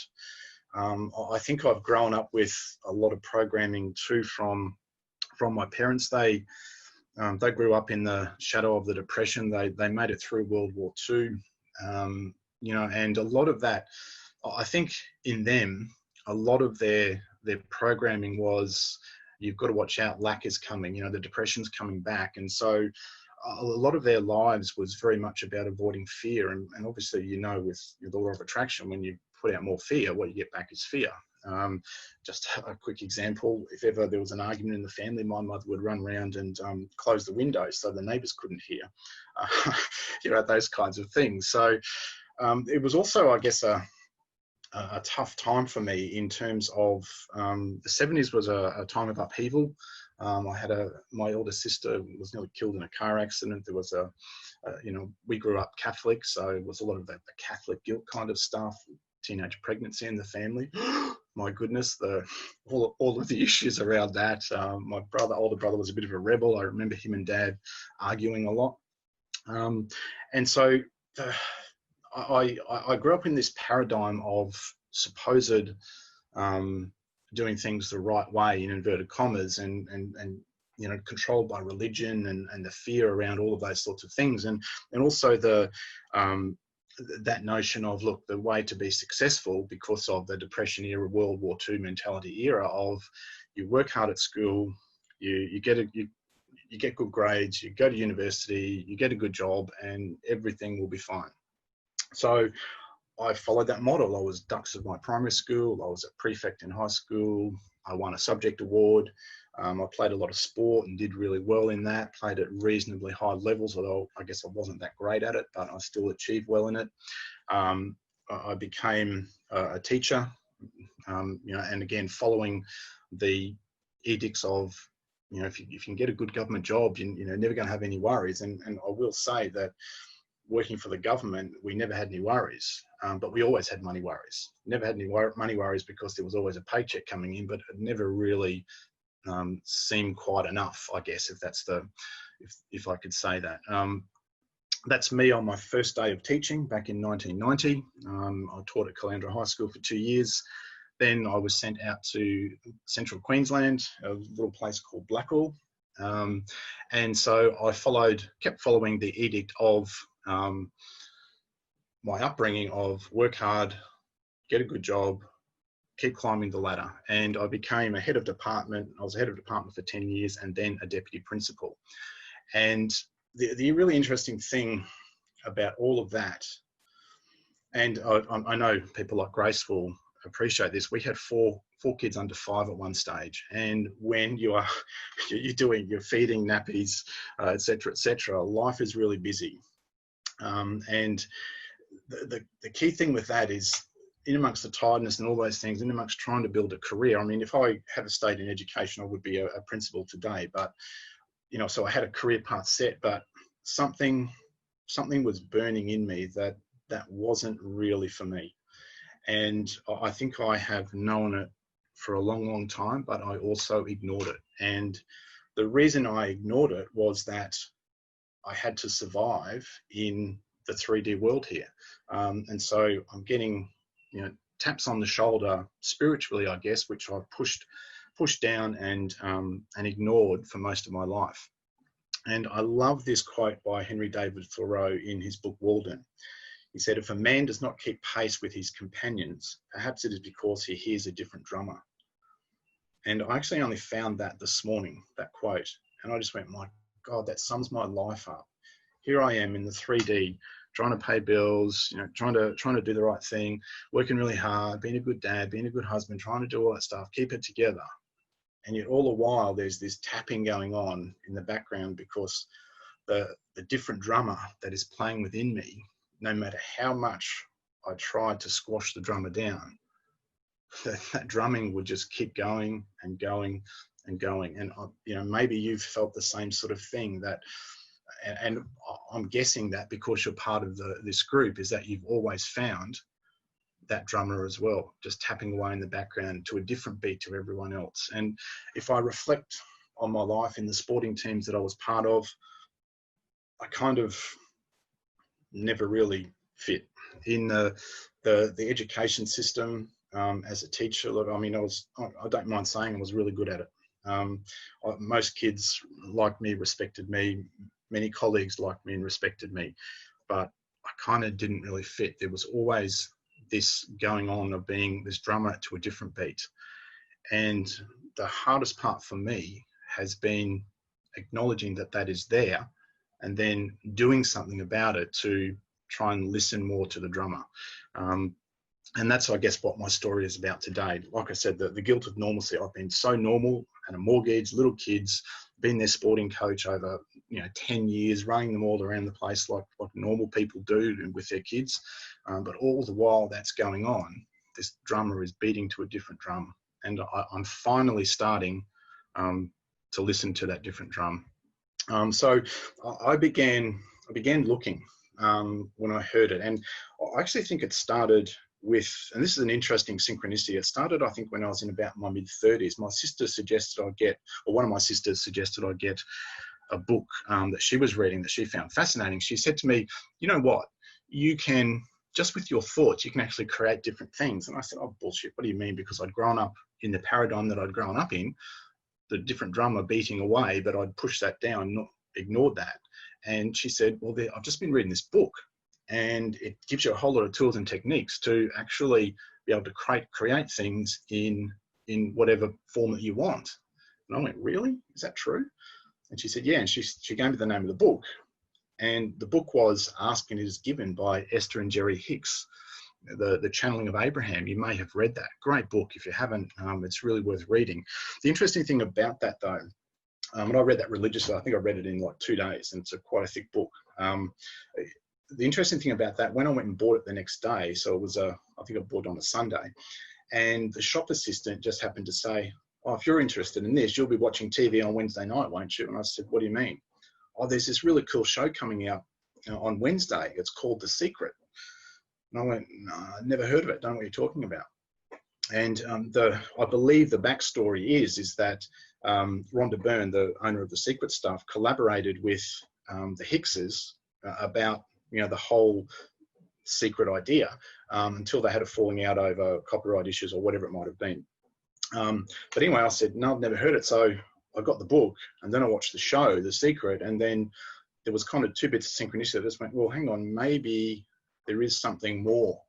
I think I've grown up with a lot of programming too from my parents. They grew up in the shadow of the Depression. They made it through World War II, and a lot of that, I think in them, a lot of their programming was, you've got to watch out, lack is coming, the Depression's coming back. And so a lot of their lives was very much about avoiding fear. And obviously, with the law of attraction, when you put out more fear, what you get back is fear. Just a quick example, if ever there was an argument in the family, my mother would run around and close the windows so the neighbours couldn't hear, those kinds of things. So it was also, I guess, a tough time for me in terms of the 70s was a time of upheaval. I had my older sister was nearly killed in a car accident. There was we grew up Catholic, so it was a lot of the Catholic guilt kind of stuff, teenage pregnancy in the family. My goodness, all of the issues around that. My older brother was a bit of a rebel. I remember him and Dad arguing a lot. And so I grew up in this paradigm of supposed doing things the right way, in inverted commas, and controlled by religion and the fear around all of those sorts of things, and also that notion of, look, the way to be successful because of the Depression era, World War II mentality era of, you work hard at school, you get good grades, you go to university, you get a good job, and everything will be fine. So I followed that model. I was dux of my primary school. I was a prefect in high school. I won a subject award. I played a lot of sport and did really well in that, played at reasonably high levels, although I guess I wasn't that great at it, but I still achieved well in it. I became a teacher, you know, and again, following the edicts of, you know, if you can get a good government job, you know, never going to have any worries. And I will say that working for the government, we never had any worries, but we always had money worries. Never had any money worries because there was always a paycheck coming in, but it never really seemed quite enough, I guess, if that's the, if I could say that. That's me on my first day of teaching back in 1990. I taught at Caloundra High School for 2 years. Then I was sent out to central Queensland, a little place called Blackall. And so I kept following the edict of my upbringing of work hard, get a good job, keep climbing the ladder. And I became a head of department. I was a head of department for 10 years and then a deputy principal. And the really interesting thing about all of that, and I know people like Grace will appreciate this, we had four kids under 5 at one stage. And when you're feeding nappies, et cetera, life is really busy. And the key thing with that is, in amongst the tiredness and all those things, in amongst trying to build a career, I mean, if I had stayed in education, I would be a principal today. But, you know, so I had a career path set, but something was burning in me that wasn't really for me. And I think I have known it for a long, long time, but I also ignored it. And the reason I ignored it was that I had to survive in the 3D world here. And so I'm getting, you know, taps on the shoulder spiritually, I guess, which I pushed down and ignored for most of my life. And I love this quote by Henry David Thoreau in his book Walden. He said, "If a man does not keep pace with his companions, perhaps it is because he hears a different drummer." And I actually only found that this morning, that quote. And I just went, my God, that sums my life up. Here I am in the 3D, trying to pay bills, you know, trying to do the right thing, working really hard, being a good dad, being a good husband, trying to do all that stuff, keep it together. And yet all the while there's this tapping going on in the background because the different drummer that is playing within me, no matter how much I tried to squash the drummer down, that drumming would just keep going and going and going. And, you know, maybe you've felt the same sort of thing, that, and I'm guessing that because you're part of this group is that you've always found that drummer as well, just tapping away in the background to a different beat to everyone else. And if I reflect on my life in the sporting teams that I was part of, I kind of never really fit in the education system. As a teacher, look, I mean, I don't mind saying I was really good at it. Most kids like me, respected me. Many colleagues liked me and respected me, but I kind of didn't really fit. There was always this going on of being this drummer to a different beat. And the hardest part for me has been acknowledging that is there and then doing something about it to try and listen more to the drummer. And that's, I guess, what my story is about today. Like I said, the guilt of normalcy. I've been so normal, and a mortgage, little kids, been their sporting coach over 10 years, running them all around the place like normal people do with their kids. But all the while that's going on, this drummer is beating to a different drum. And I'm finally starting to listen to that different drum. So I began looking when I heard it. And I actually think it started with, and this is an interesting synchronicity, it started, I think, when I was in about my mid-30s. My sister suggested one of my sisters suggested I get a book that she was reading that she found fascinating. She said to me, you know what, you can, just with your thoughts, you can actually create different things. And I said, oh, bullshit, what do you mean? Because I'd grown up in the paradigm that I'd grown up in, the different drummer beating away, but I'd pushed that down, not ignored that. And she said, well, I've just been reading this book, and it gives you a whole lot of tools and techniques to actually be able to create things in whatever form that you want. And I went, really? Is that true? And she said, yeah. And she gave me the name of the book. And the book was Ask and It Is Given by Esther and Jerry Hicks, the Channeling of Abraham. You may have read that. Great book. If you haven't, it's really worth reading. The interesting thing about that, though, and I read that religiously, I think I read it in like 2 days, and it's quite a thick book. the interesting thing about that, when I went and bought it the next day, so it was I think I bought it on a Sunday, and the shop assistant just happened to say, "Oh, if you're interested in this, you'll be watching TV on Wednesday night, won't you?" And I said, "What do you mean?" "Oh, there's this really cool show coming out on Wednesday. It's called The Secret." And I went, "No, I've never heard of it. Don't know what you're talking about." And I believe the backstory is that Rhonda Byrne, the owner of The Secret stuff, collaborated with the Hickses about the whole secret idea until they had a falling out over copyright issues or whatever it might have been. But anyway, I said, "No, I've never heard it." So I got the book, and then I watched the show, The Secret, and then there was kind of two bits of synchronicity. I just went, well, hang on, maybe there is something more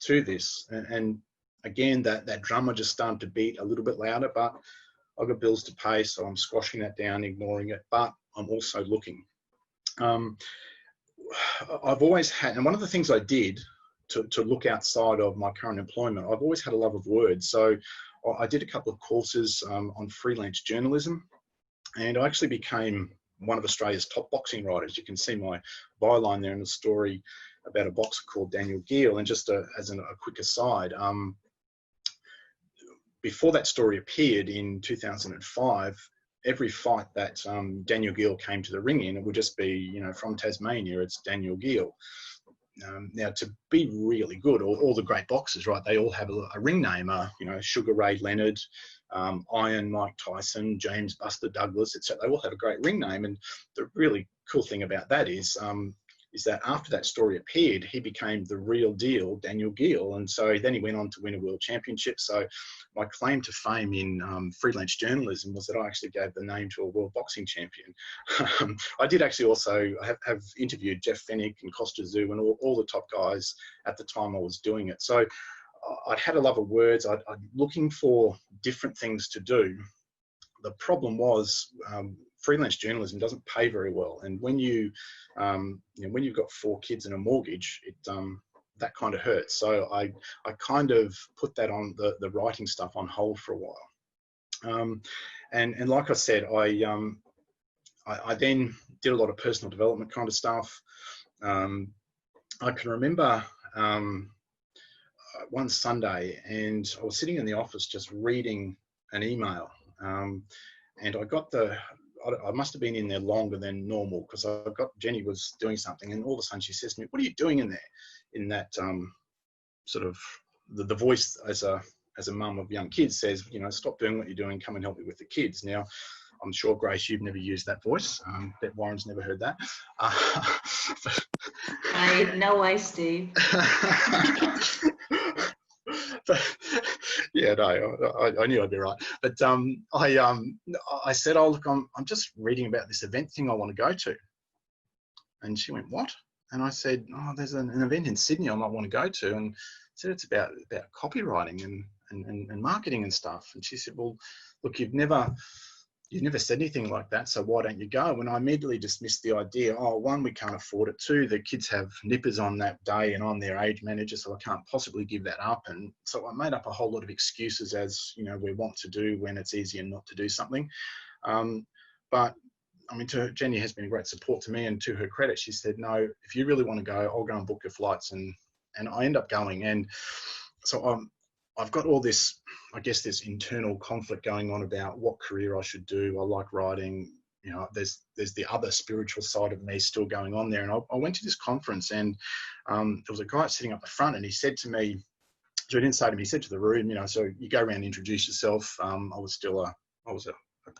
to this. And again, that drummer just started to beat a little bit louder, but I've got bills to pay, so I'm squashing that down, ignoring it, but I'm also looking. I've always had, and one of the things I did to look outside of my current employment, I've always had a love of words. So I did a couple of courses on freelance journalism, and I actually became one of Australia's top boxing writers. You can see my byline there in the story about a boxer called Daniel Gill. And just as a quick aside, before that story appeared in 2005, every fight that Daniel Gill came to the ring in, it would just be, from Tasmania, it's Daniel Gill. Now, to be really good, all the great boxers, right, they all have a ring name, Sugar Ray Leonard, Iron Mike Tyson, James Buster Douglas, etc. They all have a great ring name. And the really cool thing about that is that after that story appeared, he became the real deal Daniel Gill. And so then he went on to win a world championship. So my claim to fame in freelance journalism was that I actually gave the name to a world boxing champion. I did actually also have interviewed Jeff Fennick and Costa Zoo and all the top guys at the time I was doing it. So I'd had a love of words. I'd looking for different things to do. The problem was freelance journalism doesn't pay very well, and when when you've got 4 kids and a mortgage, that kind of hurts. So I kind of put that on the writing stuff on hold for a while. And like I said, I then did a lot of personal development kind of stuff. I can remember one Sunday, and I was sitting in the office just reading an email, and I got I must have been in there longer than normal, because I got Jenny was doing something, and all of a sudden she says to me, "What are you doing in there?" In that sort of the voice as a mum of young kids says, "Stop doing what you're doing, come and help me with the kids." Now, I'm sure, Grace, you've never used that voice. Bet Warren's never heard that. No way, Steve. But, yeah, no, I knew I'd be right. But I said, "Oh, look, I'm just reading about this event thing I want to go to." And she went, "What?" And I said, "Oh, there's an event in Sydney I might want to go to." And said, "It's about copywriting and marketing and stuff." And she said, "Well, look, you've never said anything like that, so why don't you go?" And I immediately dismissed the idea. Oh, 1, we can't afford it. 2, the kids have nippers on that day and I'm their age manager, so I can't possibly give that up. And so I made up a whole lot of excuses, as we want to do when it's easier not to do something. But I mean, Jenny has been a great support to me, and to her credit, she said, "No, if you really want to go, I'll go and book your flights." And I end up going. And so I've got all this, I guess, this internal conflict going on about what career I should do. I like writing. There's the other spiritual side of me still going on there. And I went to this conference, and there was a guy sitting up the front, and he said to me, so he didn't say to me, he said to the room, so you go around and introduce yourself. I was a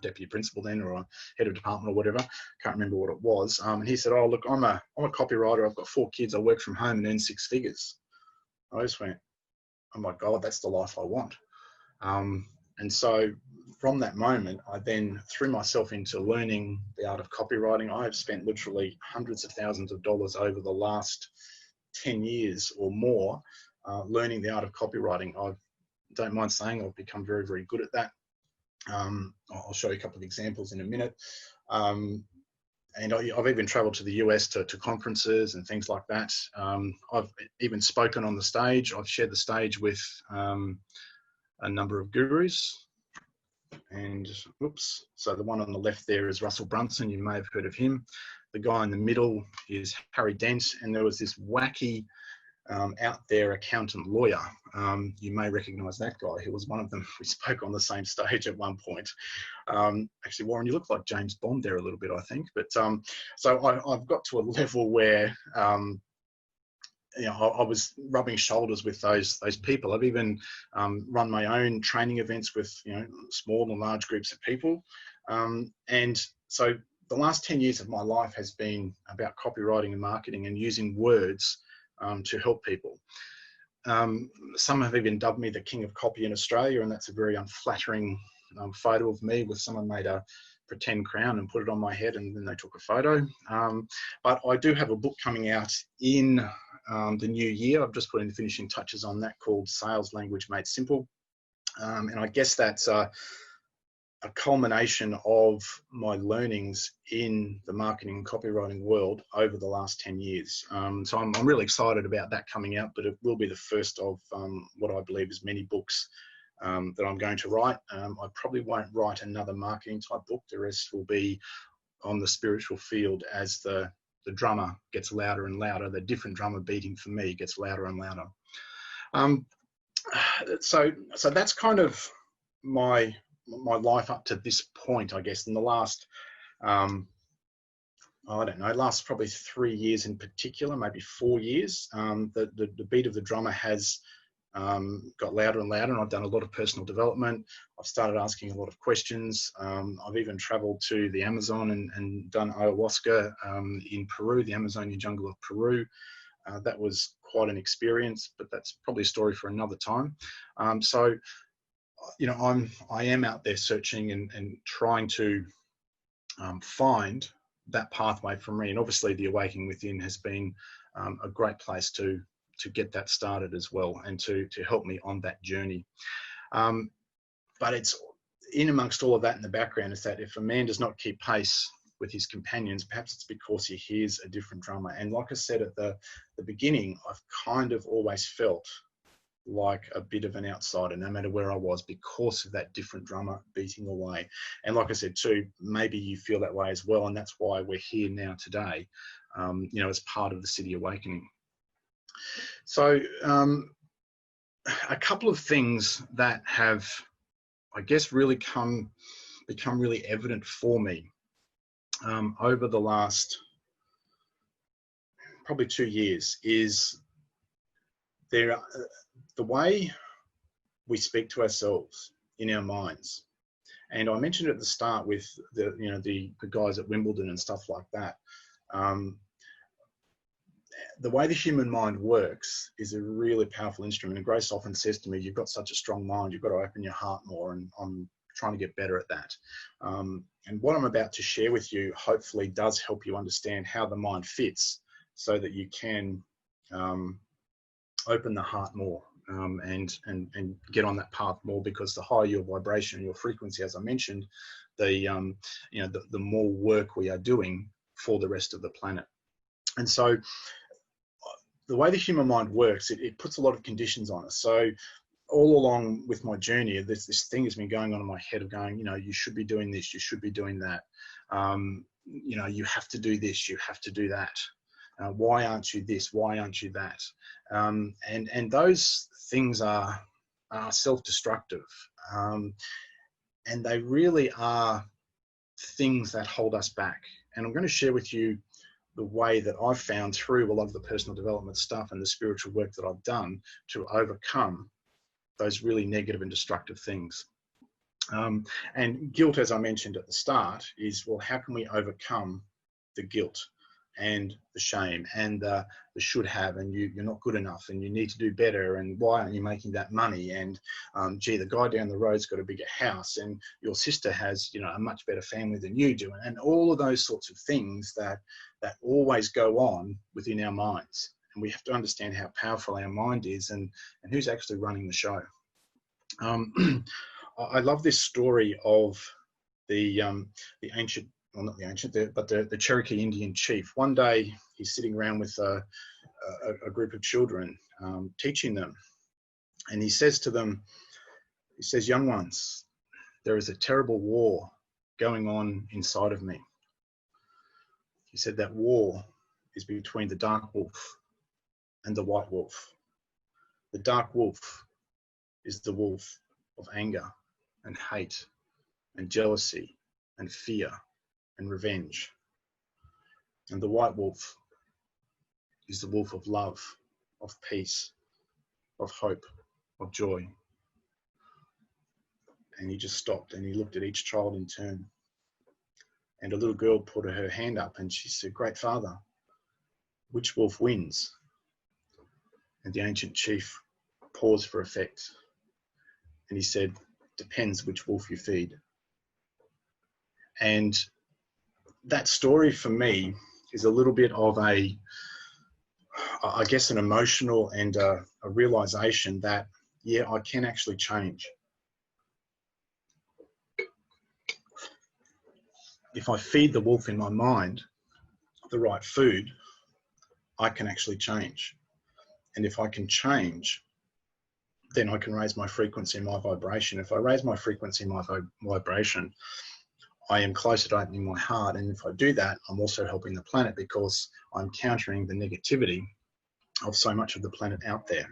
deputy principal then, or a head of department or whatever. Can't remember what it was. And he said, "Oh, look, I'm a copywriter. I've got 4 kids. I work from home and earn 6 figures." I just went, "Oh my God, that's the life I want." And so from that moment, I then threw myself into learning the art of copywriting. I have spent literally hundreds of thousands of dollars over the last 10 years or more learning the art of copywriting. I don't mind saying I've become very, very good at that. I'll show you a couple of examples in a minute. And I've even traveled to the US to conferences and things like that. I've even spoken on the stage. I've shared the stage with a number of gurus. And oops, so the one on the left there is Russell Brunson. You may have heard of him. The guy in the middle is Harry Dent, and there was this wacky out there accountant lawyer. You may recognize that guy. He was one of them. We spoke on the same stage at one point. Actually, Warren, you look like James Bond there a little bit, I think. But so I've got to a level where you know, I was rubbing shoulders with those people. I've even run my own training events with, you know, small and large groups of people. And so the last 10 years of my life has been about copywriting and marketing and using words to help people. Some have even dubbed me the king of copy in Australia, and that's a very unflattering photo of me with someone made a pretend crown and put it on my head, and then they took a photo. But I do have a book coming out in the new year. I've just put in the finishing touches on that, called Sales Language Made Simple. And I guess that's a culmination of my learnings in the marketing and copywriting world over the last 10 years. So I'm really excited about that coming out, but it will be the first of what I believe is many books that I'm going to write. I probably won't write another marketing type book. The rest will be on the spiritual field as the drummer gets louder and louder. The different drummer beating for me gets louder and louder. So that's kind of my life up to this point, I guess. In the last, I don't know, last probably 3 years in particular, maybe 4 years, the beat of the drummer has got louder and louder, and I've done a lot of personal development. I've started asking a lot of questions. I've even traveled to the Amazon and done ayahuasca in Peru, the Amazonian jungle of Peru. That was quite an experience, but that's probably a story for another time. So, you know, I am out there searching and trying to find that pathway for me. And obviously the Awakening Within has been a great place to get that started as well, and to help me on that journey. But it's in amongst all of that in the background is that if a man does not keep pace with his companions, perhaps it's because he hears a different drummer. And like I said at the beginning, I've kind of always felt like a bit of an outsider, no matter where I was, because of that different drummer beating away. And like I said too, maybe you feel that way as well, and that's why we're here now today, you know, as part of the City Awakening. So a couple of things that have, I guess, really become really evident for me over the last probably 2 years is the way we speak to ourselves in our minds. And I mentioned at the start with the guys at Wimbledon and stuff like that. The way the human mind works is a really powerful instrument. And Grace often says to me, you've got such a strong mind, you've got to open your heart more, and I'm trying to get better at that. And what I'm about to share with you hopefully does help you understand how the mind fits, so that you can open the heart more and get on that path more, because the higher your vibration, your frequency, as I mentioned, the more work we are doing for the rest of the planet. And so the way the human mind works, it puts a lot of conditions on us. So all along with my journey, there's this thing that's been going on in my head of going, you know, you should be doing this, you should be doing that. You know, you have to do this, you have to do that. Why aren't you this? Why aren't you that? And those things are self-destructive. And they really are things that hold us back. And I'm going to share with you the way that I've found through a lot of the personal development stuff and the spiritual work that I've done to overcome those really negative and destructive things. And guilt, as I mentioned at the start, is, well, how can we overcome the guilt and the shame and the should have, and you're not good enough and you need to do better, and why aren't you making that money, and gee, the guy down the road's got a bigger house, and your sister has, you know, a much better family than you do, and all of those sorts of things that always go on within our minds. And we have to understand how powerful our mind is, and who's actually running the show. I love this story of the ancient, well, not the ancient, but the Cherokee Indian chief. One day he's sitting around with a group of children, teaching them. And he says to them, he says, young ones, there is a terrible war going on inside of me. He said that war is between the dark wolf and the white wolf. The dark wolf is the wolf of anger and hate and jealousy and fear and revenge. And the white wolf is the wolf of love, of peace, of hope, of joy. And he just stopped and he looked at each child in turn. And a little girl put her hand up and she said, "Great Father, which wolf wins?" And the ancient chief paused for effect. And he said, "Depends which wolf you feed." And that story for me is a little bit of I guess, an emotional and a realization that, yeah, I can actually change. If I feed the wolf in my mind the right food, I can actually change. And if I can change, then I can raise my frequency and my vibration. If I raise my frequency and my vibration, I am closer to opening my heart. And if I do that, I'm also helping the planet, because I'm countering the negativity of so much of the planet out there.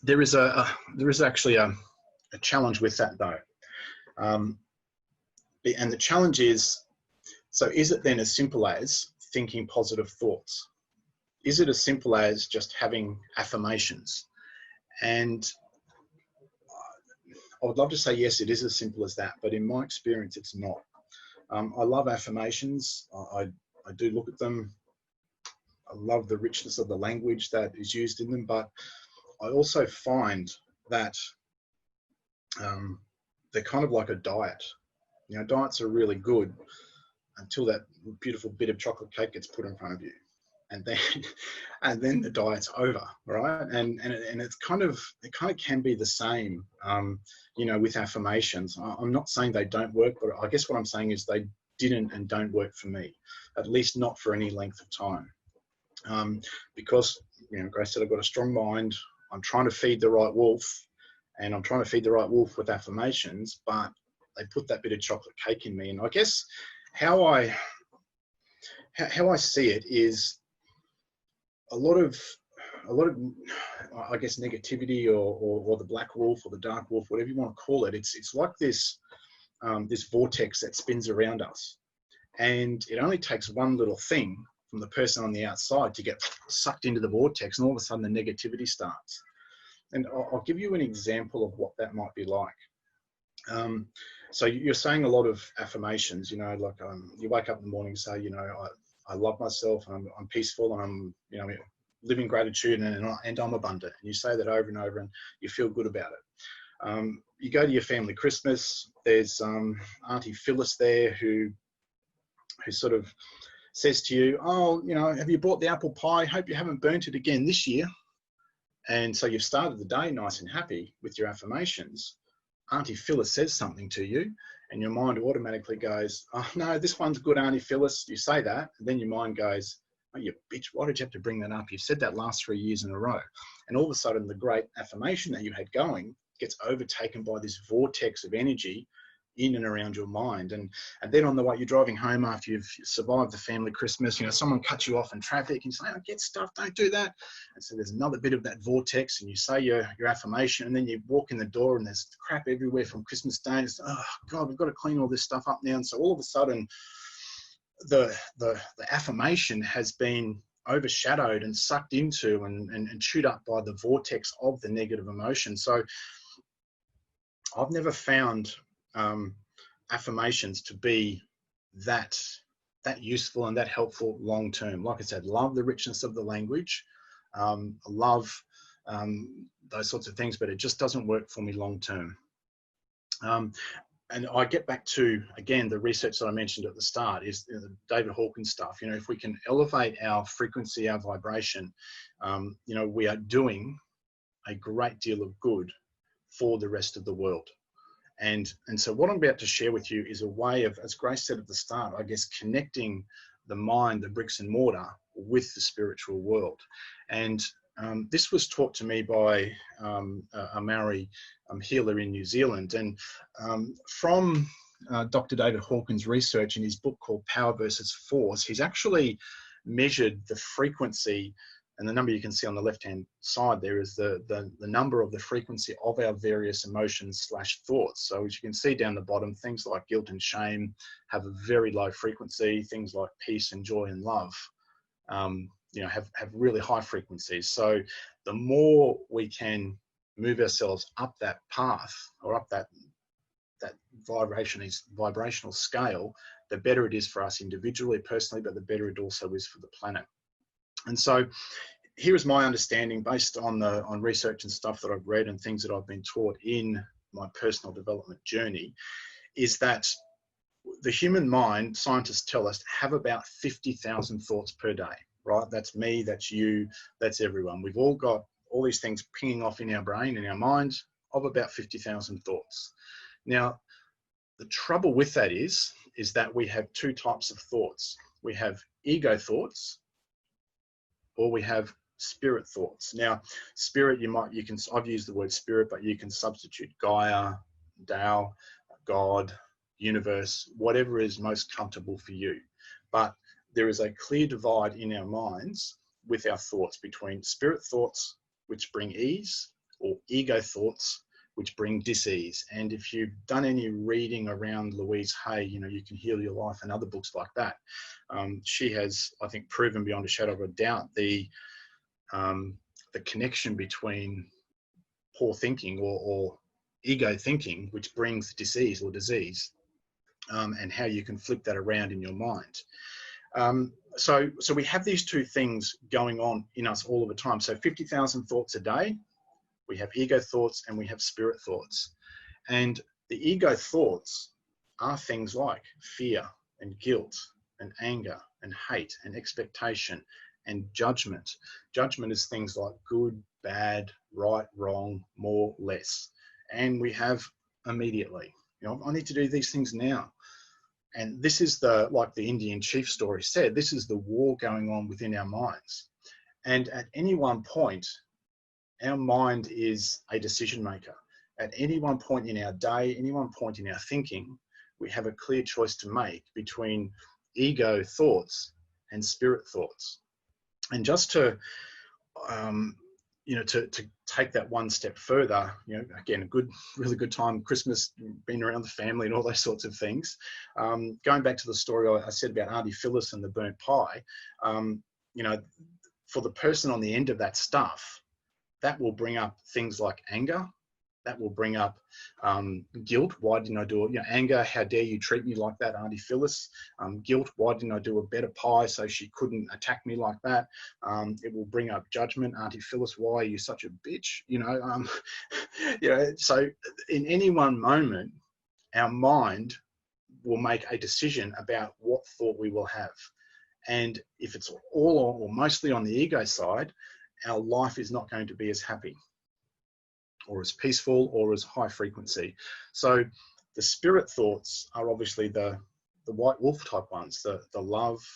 There is actually a challenge with that, though. And the challenge is, so is it then as simple as thinking positive thoughts? Is it as simple as just having affirmations? And I would love to say, yes, it is as simple as that, but in my experience, it's not. I love affirmations. I do look at them. I love the richness of the language that is used in them, but I also find that they're kind of like a diet. You know, diets are really good until that beautiful bit of chocolate cake gets put in front of you, and then the diet's over, right? And it kind of can be the same, you know, with affirmations. I'm not saying they don't work, but I guess what I'm saying is they didn't and don't work for me, at least not for any length of time, because, you know, Grace said, I've got a strong mind. I'm trying to feed the right wolf, and I'm trying to feed the right wolf with affirmations, but they put that bit of chocolate cake in me. And I guess how I see it is a lot of I guess negativity or the black wolf or the dark wolf, whatever you want to call it. It's like this this vortex that spins around us, and it only takes one little thing from the person on the outside to get sucked into the vortex, and all of a sudden the negativity starts. And I'll give you an example of what that might be like. So you're saying a lot of affirmations, you know, like you wake up in the morning and say, you know, I love myself, and I'm peaceful, and I'm, you know, living gratitude, and I'm abundant. And you say that over and over, and you feel good about it. You go to your family Christmas. There's Auntie Phyllis there who sort of says to you, "Oh, you know, have you bought the apple pie? Hope you haven't burnt it again this year." And so you've started the day nice and happy with your affirmations. Auntie Phyllis says something to you, and your mind automatically goes, "Oh no, this one's good, Auntie Phyllis." You say that, and then your mind goes, "Oh, you bitch, why did you have to bring that up? You've said that last 3 years in a row." And all of a sudden, the great affirmation that you had going gets overtaken by this vortex of energy in and around your mind. And then on the way, you're driving home after you've survived the family Christmas, you know, someone cuts you off in traffic, and you say, "Oh, get stuff, don't do that." And so there's another bit of that vortex, and you say your affirmation, and then you walk in the door and there's crap everywhere from Christmas Day, and it's, "Oh God, we've got to clean all this stuff up now." And so all of a sudden, the affirmation has been overshadowed and sucked into and chewed up by the vortex of the negative emotion. So I've never found affirmations to be that useful and that helpful long term. Like I said, love the richness of the language, love those sorts of things, but it just doesn't work for me long term. And I get back to, again, the research that I mentioned at the start is the David Hawkins stuff. You know, if we can elevate our frequency, our vibration, you know, we are doing a great deal of good for the rest of the world. And so what I'm about to share with you is a way of, as Grace said at the start, I guess, connecting the mind, the bricks and mortar, with the spiritual world. And this was taught to me by a Maori healer in New Zealand. And from Dr. David Hawkins' research in his book called Power versus Force, he's actually measured the frequency, and the number you can see on the left-hand side there is the number of the frequency of our various emotions / thoughts. So as you can see down the bottom, things like guilt and shame have a very low frequency. Things like peace and joy and love, have really high frequencies. So the more we can move ourselves up that path, or up that vibrational scale, the better it is for us individually, personally, but the better it also is for the planet. And so here is my understanding, based on research and stuff that I've read and things that I've been taught in my personal development journey, is that the human mind, scientists tell us, have about 50,000 thoughts per day, right? That's me, that's you, that's everyone. We've all got all these things pinging off in our brain, in our mind, of about 50,000 thoughts. Now, the trouble with that is that we have two types of thoughts. We have ego thoughts, or we have spirit thoughts. Now, spirit, I've used the word spirit, but you can substitute Gaia, Tao, God, universe, whatever is most comfortable for you. But there is a clear divide in our minds with our thoughts between spirit thoughts, which bring ease, or ego thoughts, which bring dis-ease. And if you've done any reading around Louise Hay, You Can Heal Your Life, and other books like that, she has, I think, proven beyond a shadow of a doubt the connection between poor thinking or ego thinking, which brings dis-ease or disease, and how you can flip that around in your mind. So we have these two things going on in us all of the time. So 50,000 thoughts a day. We have ego thoughts and we have spirit thoughts. And the ego thoughts are things like fear and guilt and anger and hate and expectation and judgment. Judgment is things like good, bad, right, wrong, more, less. And we have immediately, I need to do these things now. And this is like the Indian chief story said, this is the war going on within our minds. And at any one point, our mind is a decision maker. At any one point in our day, any one point in our thinking, we have a clear choice to make between ego thoughts and spirit thoughts. And just to take that one step further, again, really good time, Christmas, being around the family and all those sorts of things. Going back to the story I said about Auntie Phyllis and the burnt pie, for the person on the end of that stuff, that will bring up things like anger. That will bring up guilt. Why didn't I do it? Anger, how dare you treat me like that, Auntie Phyllis? Guilt, why didn't I do a better pie so she couldn't attack me like that? It will bring up judgment. Auntie Phyllis, why are you such a bitch? So in any one moment, our mind will make a decision about what thought we will have. And if it's all or mostly on the ego side, our life is not going to be as happy or as peaceful or as high frequency. So the spirit thoughts are obviously the white wolf type ones, the love,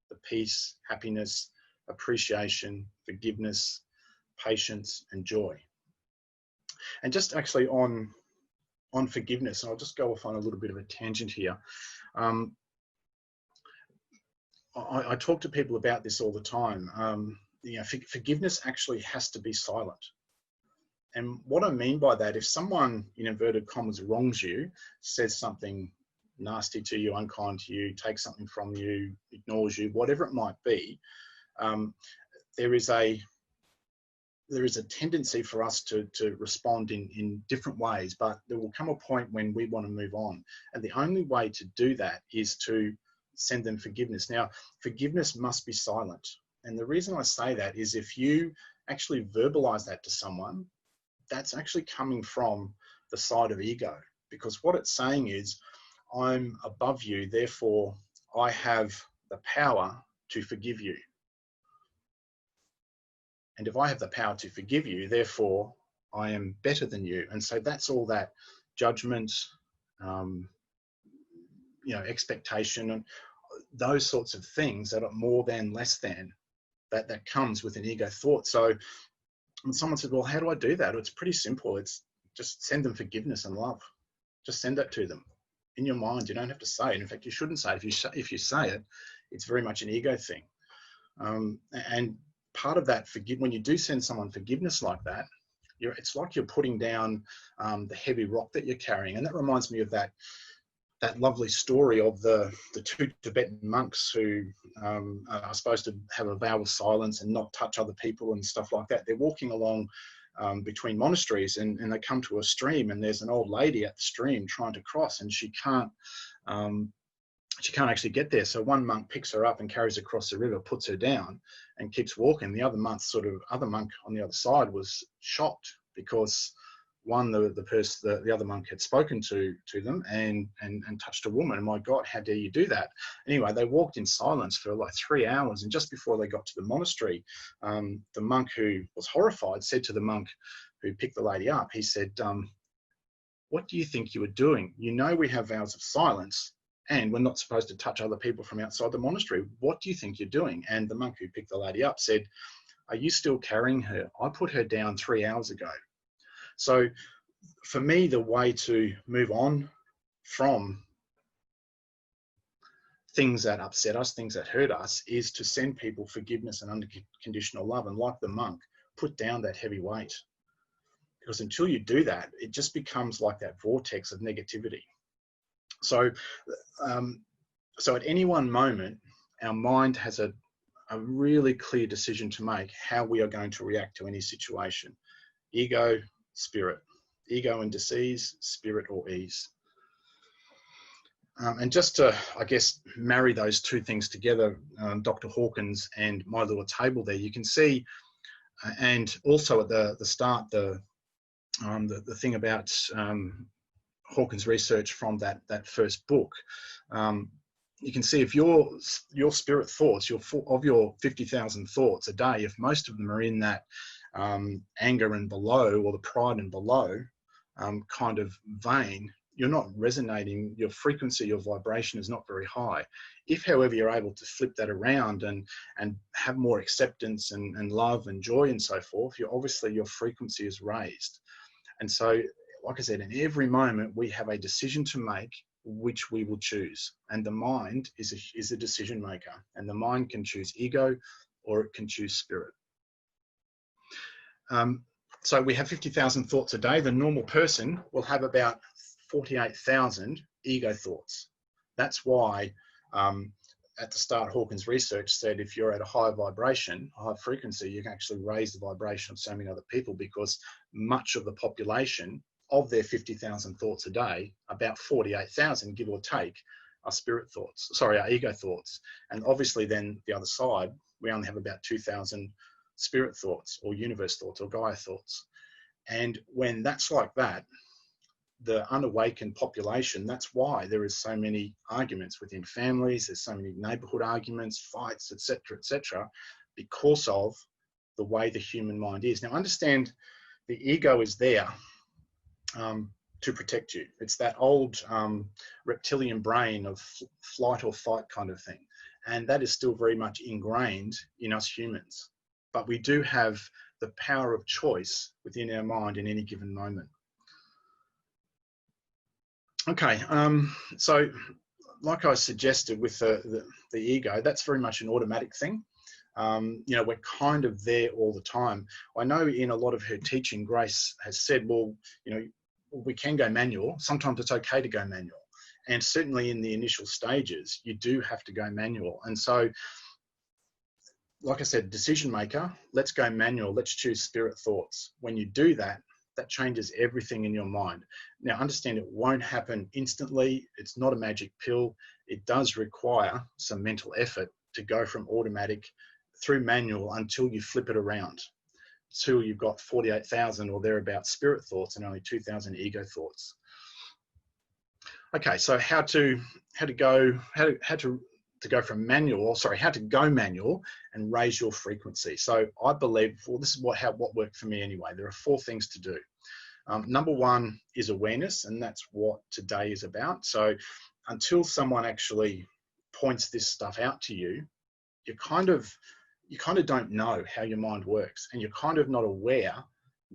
the peace, happiness, appreciation, forgiveness, patience, and joy. And just actually on forgiveness, and I'll just go off on a little bit of a tangent here. I talk to people about this all the time. Forgiveness actually has to be silent. And what I mean by that, if someone, in inverted commas, wrongs you, says something nasty to you, unkind to you, takes something from you, ignores you, whatever it might be, there is a tendency for us to respond in different ways, but there will come a point when we want to move on. And the only way to do that is to send them forgiveness. Now, forgiveness must be silent. And the reason I say that is if you actually verbalize that to someone, that's actually coming from the side of ego, because what it's saying is, I'm above you, therefore I have the power to forgive you. And if I have the power to forgive you, therefore I am better than you. And so that's all that judgment, expectation, and those sorts of things that are more than, less than, that comes with an ego thought. So when someone says, well, how do I do that? It's pretty simple. It's just send them forgiveness and love. Just send that to them. in your mind. You don't have to say it. In fact, you shouldn't say it. If you say it, it's very much an ego thing. And part of that, when you do send someone forgiveness like that, it's like you're putting down the heavy rock that you're carrying. And that reminds me of that lovely story of the two Tibetan monks who are supposed to have a vow of silence and not touch other people and stuff like that. They're walking along between monasteries, and they come to a stream, and there's an old lady at the stream trying to cross, and she can't actually get there. So one monk picks her up and carries her across the river, puts her down, and keeps walking. The other monk on the other side was shocked because one, the other monk had spoken to them and touched a woman. My God, how dare you do that? Anyway, they walked in silence for like 3 hours, and just before they got to the monastery, the monk, who was horrified, said to the monk who picked the lady up, he said, what do you think you were doing? You know we have vows of silence, and we're not supposed to touch other people from outside the monastery. What do you think you're doing? And the monk who picked the lady up said, are you still carrying her? I put her down 3 hours ago. So for me, the way to move on from things that upset us, things that hurt us, is to send people forgiveness and unconditional love. And like the monk, put down that heavy weight. Because until you do that, it just becomes like that vortex of negativity. So, so at any one moment, our mind has a really clear decision to make how we are going to react to any situation. Ego, spirit. Ego and disease, spirit or ease. And just to, I guess, marry those two things together, Dr. Hawkins and my little table there, you can see, and also at the start, the thing about Hawkins' research from that first book, you can see if your spirit thoughts, of your 50,000 thoughts a day, if most of them are in that anger and below, or the pride and below kind of vein, you're not resonating, your frequency, your vibration is not very high. If, however, you're able to flip that around and have more acceptance and love and joy and so forth, obviously your frequency is raised. And so, like I said, in every moment we have a decision to make which we will choose. And the mind is a decision maker. And the mind can choose ego or it can choose spirit. So we have 50,000 thoughts a day. The normal person will have about 48,000 ego thoughts. That's why at the start, Hawkins' research said if you're at a higher vibration, a high frequency, you can actually raise the vibration of so many other people, because much of the population of their 50,000 thoughts a day, about 48,000, give or take, are are ego thoughts. And obviously then the other side, we only have about 2,000 spirit thoughts or universe thoughts or Gaia thoughts. And when that's like that, the unawakened population, that's why there is so many arguments within families, there's so many neighborhood arguments, fights, etc., because of the way the human mind is. Now understand, the ego is there to protect you. It's that old reptilian brain of flight or fight kind of thing. And that is still very much ingrained in us humans. But we do have the power of choice within our mind in any given moment. Okay, so like I suggested with the ego, that's very much an automatic thing. You know, we're kind of there all the time. I know in a lot of her teaching, Grace has said, well, you know, we can go manual. Sometimes it's okay to go manual. And certainly in the initial stages, you do have to go manual. And so, like I said, decision maker, let's go manual. Let's choose spirit thoughts. When you do that, that changes everything in your mind. Now, understand it won't happen instantly. It's not a magic pill. It does require some mental effort to go from automatic through manual until you flip it around, till you've got 48,000 or thereabout spirit thoughts and only 2,000 ego thoughts. Okay, so how to go from manual, or sorry, how to go manual and raise your frequency. So I believe, well, this is what worked for me anyway. There are 4 things to do. Number 1 is awareness, and that's what today is about. So until someone actually points this stuff out to you, you kind of don't know how your mind works, and you're kind of not aware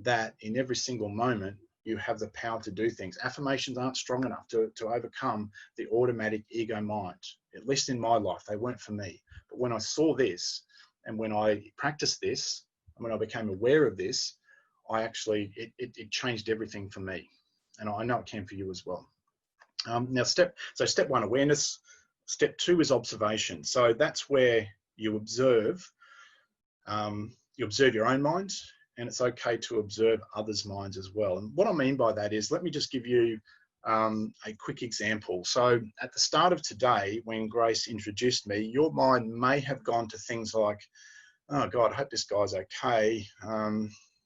that in every single moment you have the power to do things. Affirmations aren't strong enough to overcome the automatic ego mind. At least in my life, they weren't for me. But when I saw this, and when I practiced this, and when I became aware of this, I actually, it changed everything for me. And I know it can for you as well. Now, step one, awareness. Step two is observation. So that's where you observe your own mind, and it's okay to observe others' minds as well. And what I mean by that is, let me just give you a quick example. So at the start of today, when Grace introduced me, your mind may have gone to things like, oh God, I hope this guy's okay.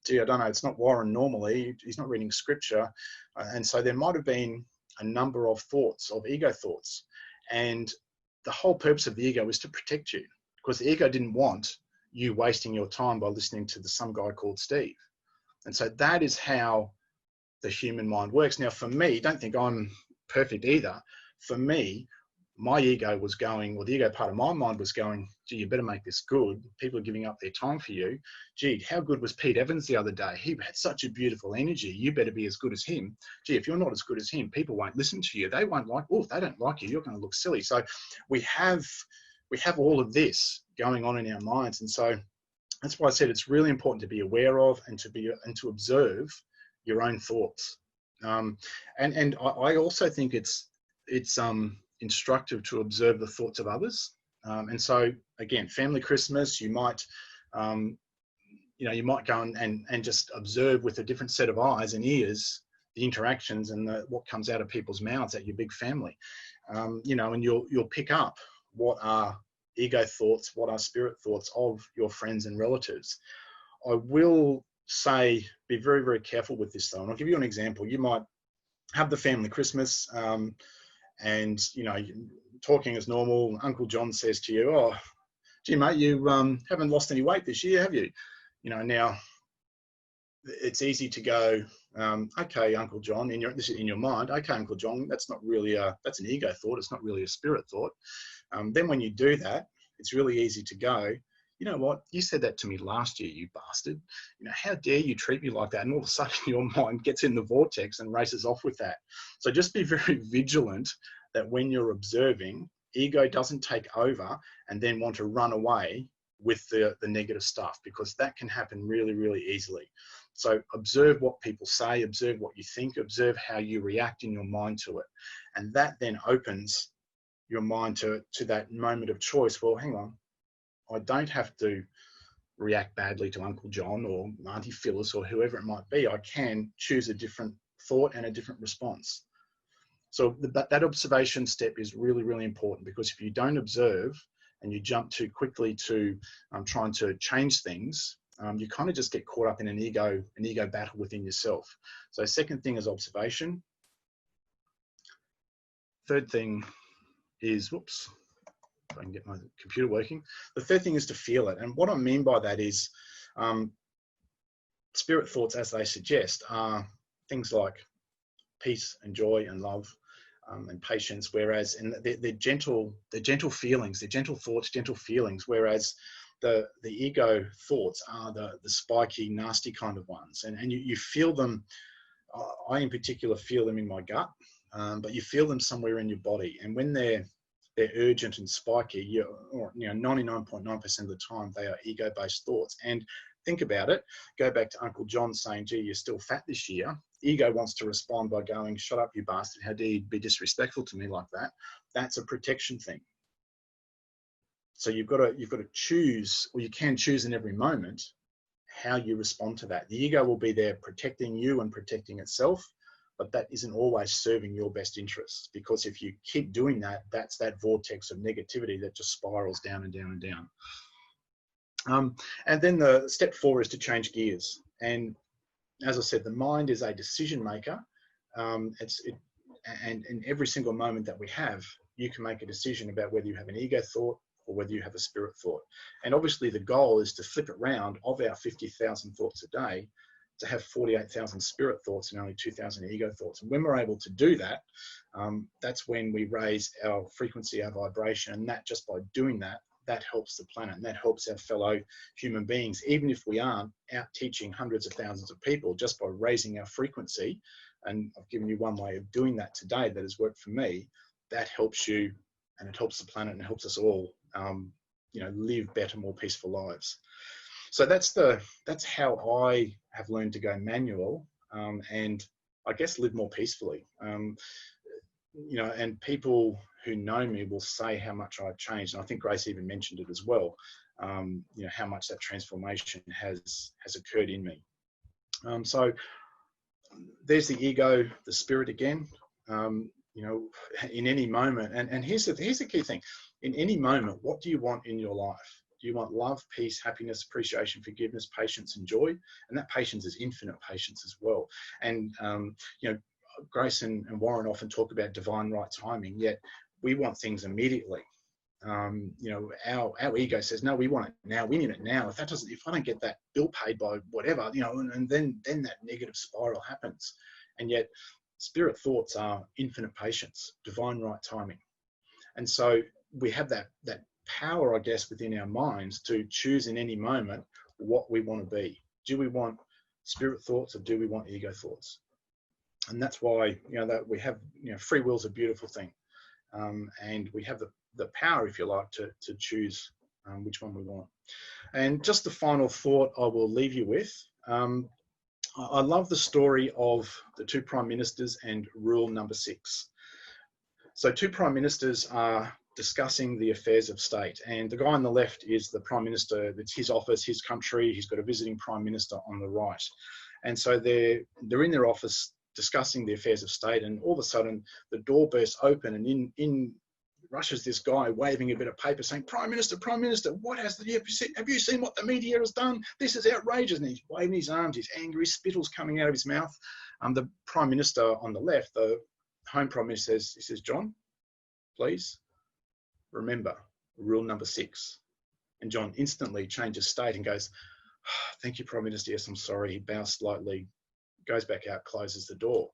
Gee, I don't know, it's not Warren normally, he's not reading scripture. And so there might have been a number of thoughts, of ego thoughts. And the whole purpose of the ego is to protect you, because the ego didn't want you wasting your time by listening to some guy called Steve. And so that is how the human mind works. Now, for me, don't think I'm perfect either. For me, my ego was going, or the ego part of my mind was going, gee, you better make this good. People are giving up their time for you. Gee, how good was Pete Evans the other day? He had such a beautiful energy. You better be as good as him. Gee, if you're not as good as him, people won't listen to you. They won't like, if they don't like you, you're going to look silly. So we have all of this going on in our minds. And so that's why I said it's really important to be aware of and to observe your own thoughts. And I also think it's instructive to observe the thoughts of others. And so again, family Christmas, you might go and just observe with a different set of eyes and ears the interactions and what comes out of people's mouths at your big family. And you'll pick up what are ego thoughts, what are spirit thoughts of your friends and relatives. I will say, be very, very careful with this though. And I'll give you an example. You might have the family Christmas, and talking as normal. Uncle John says to you, "Oh, gee mate, you haven't lost any weight this year, have you?" Now it's easy to go, okay, Uncle John, in your mind, okay, Uncle John, that's not really that's an ego thought. It's not really a spirit thought. Then when you do that, it's really easy to go, you know what, you said that to me last year, you bastard. How dare you treat me like that? And all of a sudden your mind gets in the vortex and races off with that. So just be very vigilant that when you're observing, ego doesn't take over and then want to run away with the negative stuff, because that can happen really, really easily. So observe what people say, observe what you think, observe how you react in your mind to it. And that then opens your mind to that moment of choice. Well, hang on, I don't have to react badly to Uncle John or Auntie Phyllis or whoever it might be. I can choose a different thought and a different response. So that observation step is really, really important, because if you don't observe and you jump too quickly to trying to change things, you kind of just get caught up in an ego battle within yourself. So second thing is observation. Third thing is, whoops, if I can get my computer working. The third thing is to feel it. And what I mean by that is spirit thoughts, as they suggest, are things like peace and joy and love and patience, whereas they're gentle feelings, they're gentle thoughts, gentle feelings, whereas the ego thoughts are the spiky, nasty kind of ones. And you feel them. I in particular feel them in my gut, but you feel them somewhere in your body. And when they're urgent and spiky, 99.9% of the time they are ego-based thoughts. And think about it. Go back to Uncle John saying, "Gee, you're still fat this year." Ego wants to respond by going, "Shut up, you bastard! How dare you be disrespectful to me like that?" That's a protection thing. So you've got to choose, or you can choose in every moment, how you respond to that. The ego will be there protecting you and protecting itself, but that isn't always serving your best interests, because if you keep doing that, that's that vortex of negativity that just spirals down and down and down. And then the step 4 is to change gears. And as I said, the mind is a decision maker. And in every single moment that we have, you can make a decision about whether you have an ego thought or whether you have a spirit thought. And obviously the goal is to flip it round, of our 50,000 thoughts a day, to have 48,000 spirit thoughts and only 2,000 ego thoughts. And when we're able to do that, that's when we raise our frequency, our vibration. And that, just by doing that, that helps the planet, and that helps our fellow human beings. Even if we aren't out teaching hundreds of thousands of people, just by raising our frequency, and I've given you one way of doing that today that has worked for me, that helps you, and it helps the planet, and it helps us all, you know, live better, more peaceful lives. So that's how I have learned to go manual, and I guess live more peacefully. You know, and people who know me will say how much I've changed, and I think Grace even mentioned it as well. You know, how much that transformation has occurred in me. So there's the ego, the spirit again. You know, in any moment, and here's the key thing: in any moment, what do you want in your life? Do you want love, peace, happiness, appreciation, forgiveness, patience, and joy? And that patience is infinite patience as well. And you know, Grace and Warren often talk about divine right timing, yet we want things immediately. You know, our ego says, no, we want it now, we need it now. If I don't get that bill paid by whatever, you know, and then that negative spiral happens. And yet spirit thoughts are infinite patience, divine right timing. And so we have that power, I guess, within our minds to choose in any moment what we want to be. Do we want spirit thoughts, or do we want ego thoughts? And that's why, you know, that we have, you know, free will is a beautiful thing, and we have the power, if you like, to choose which one we want. And just the final thought I will leave you with. I love the story of the two prime ministers and rule number 6. So two prime ministers are discussing the affairs of state, and the guy on the left is the prime minister. It's his office, his country. He's got a visiting prime minister on the right, and so they're in their office discussing the affairs of state, and all of a sudden the door bursts open, and in rushes this guy waving a bit of paper saying, Prime Minister, what has have you seen what the media has done? This is outrageous. And he's waving his arms, he's angry, spittle's coming out of his mouth. The Prime Minister on the left, the Home Prime Minister, he says, John, please remember rule number 6. And John instantly changes state and goes, thank you, Prime Minister. Yes, I'm sorry. He bows slightly, goes back out, closes the door.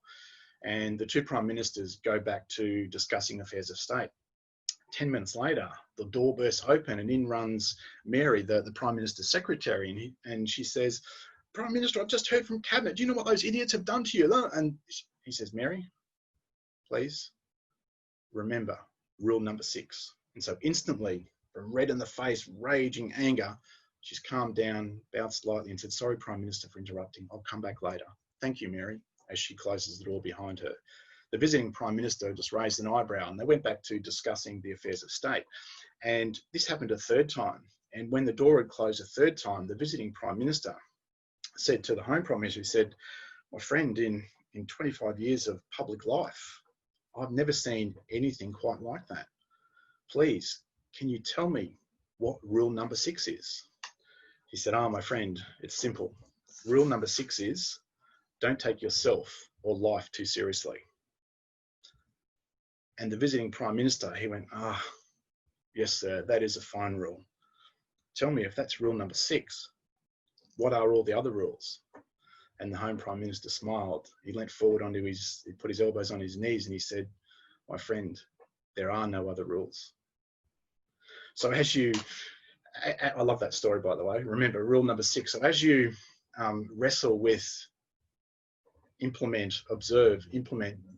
And the two prime ministers go back to discussing affairs of state. 10 minutes later, the door bursts open and in runs Mary, the Prime Minister's secretary. And she says, Prime Minister, I've just heard from Cabinet. Do you know what those idiots have done to you? And he says, Mary, please remember rule number 6. And so instantly, from red in the face, raging anger, she's calmed down, bowed slightly and said, sorry, Prime Minister, for interrupting. I'll come back later. Thank you, Mary, as she closes the door behind her. The visiting Prime Minister just raised an eyebrow, and they went back to discussing the affairs of state. And this happened a third time. And when the door had closed a third time, the visiting Prime Minister said to the Home Prime Minister, he said, my friend, in 25 years of public life, I've never seen anything quite like that. Please, can you tell me what rule number 6 is? He said, my friend, it's simple. Rule number 6 is, don't take yourself or life too seriously. And the visiting Prime Minister, he went, yes, sir, that is a fine rule. Tell me, if that's rule number 6, what are all the other rules? And the Home Prime Minister smiled. He leant forward he put his elbows on his knees and he said, my friend, there are no other rules. So as you, I love that story, by the way. Remember, rule number 6. So as you wrestle with, implement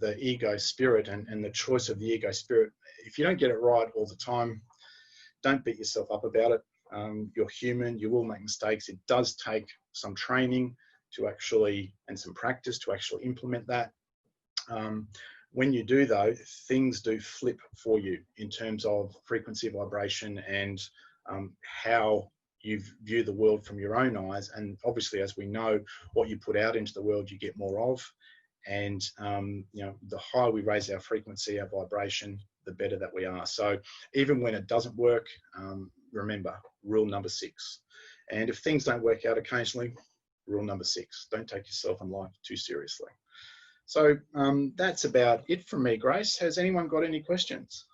the ego spirit and the choice of the ego spirit. If you don't get it right all the time, don't beat yourself up about it. You're human, you will make mistakes. It does take some training to actually, and some practice to actually implement that. When you do though, things do flip for you in terms of frequency, vibration, and how you view the world from your own eyes. And obviously, as we know, what you put out into the world, you get more of. And you know, the higher we raise our frequency, our vibration, the better that we are. So even when it doesn't work, remember rule number 6. And if things don't work out occasionally, rule number 6, don't take yourself and life too seriously. So that's about it from me, Grace. Has anyone got any questions?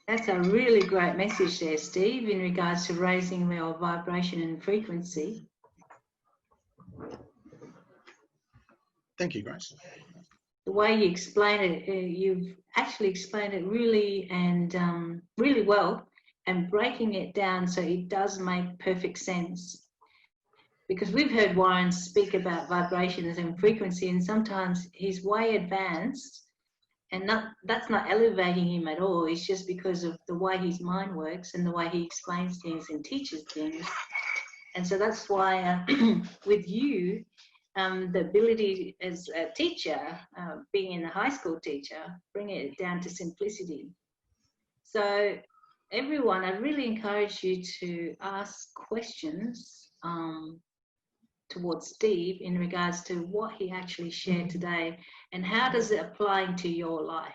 That's a really great message there, Steve, in regards to raising our vibration and frequency. Thank you, Grace. The way you explain it, you've actually explained it really and really well, and breaking it down so it does make perfect sense. Because we've heard Warren speak about vibrations and frequency, and sometimes he's way advanced, and that's not elevating him at all. It's just because of the way his mind works and the way he explains things and teaches things. And so that's why with you, the ability as a teacher, being a high school teacher, bring it down to simplicity. So everyone, I really encourage you to ask questions towards Steve in regards to what he actually shared today and how does it apply into your life.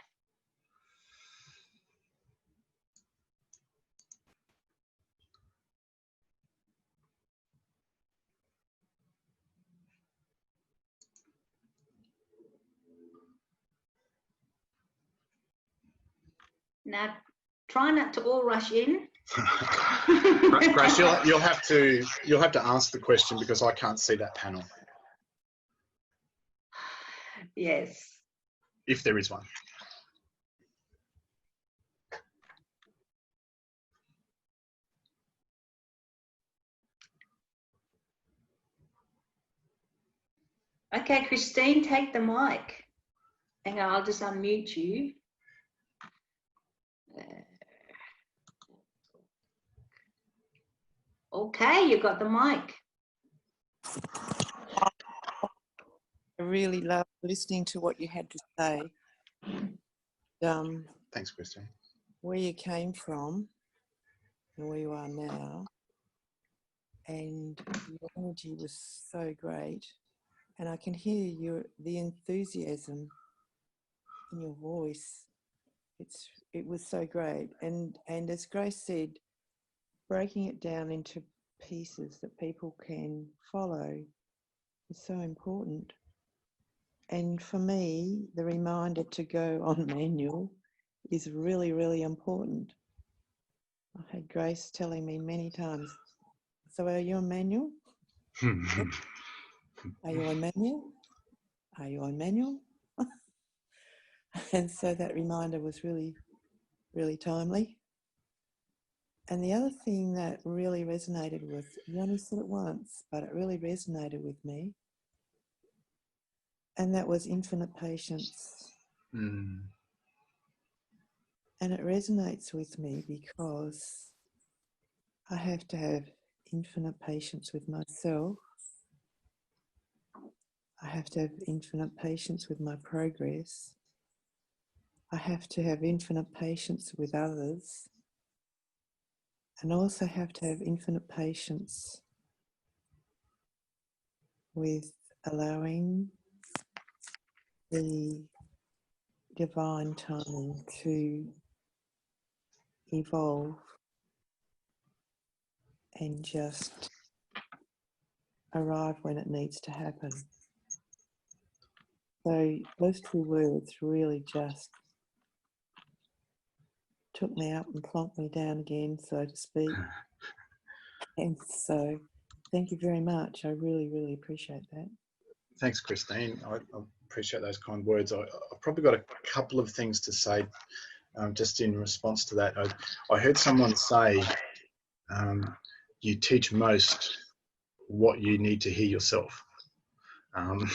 Now, try not to all rush in. Grace, you'll have to ask the question because I can't see that panel. Yes. If there is one. Okay, Christine, take the mic. Hang on, I'll just unmute you. Okay, you've got the mic. I really loved listening to what you had to say. Thanks, Christine. Where you came from and where you are now, and your energy was so great, and I can hear the enthusiasm in your voice. It was so great, and as Grace said, breaking it down into pieces that people can follow is so important. And for me, the reminder to go on manual is really, really important. I've had Grace telling me many times, so are you on manual? Are you on manual? Are you on manual? And so that reminder was really, really timely. And the other thing that really resonated with, you only said it once, but it really resonated with me, and that was infinite patience. Mm. And it resonates with me because I have to have infinite patience with myself. I have to have infinite patience with my progress. I have to have infinite patience with others. And also have to have infinite patience with allowing the divine timing to evolve and just arrive when it needs to happen. So those two words really just took me up and plonked me down again, so to speak. And so thank you very much. I really, really appreciate that. Thanks, Christine. I appreciate those kind words. I've probably got a couple of things to say just in response to that. I heard someone say you teach most what you need to hear yourself. And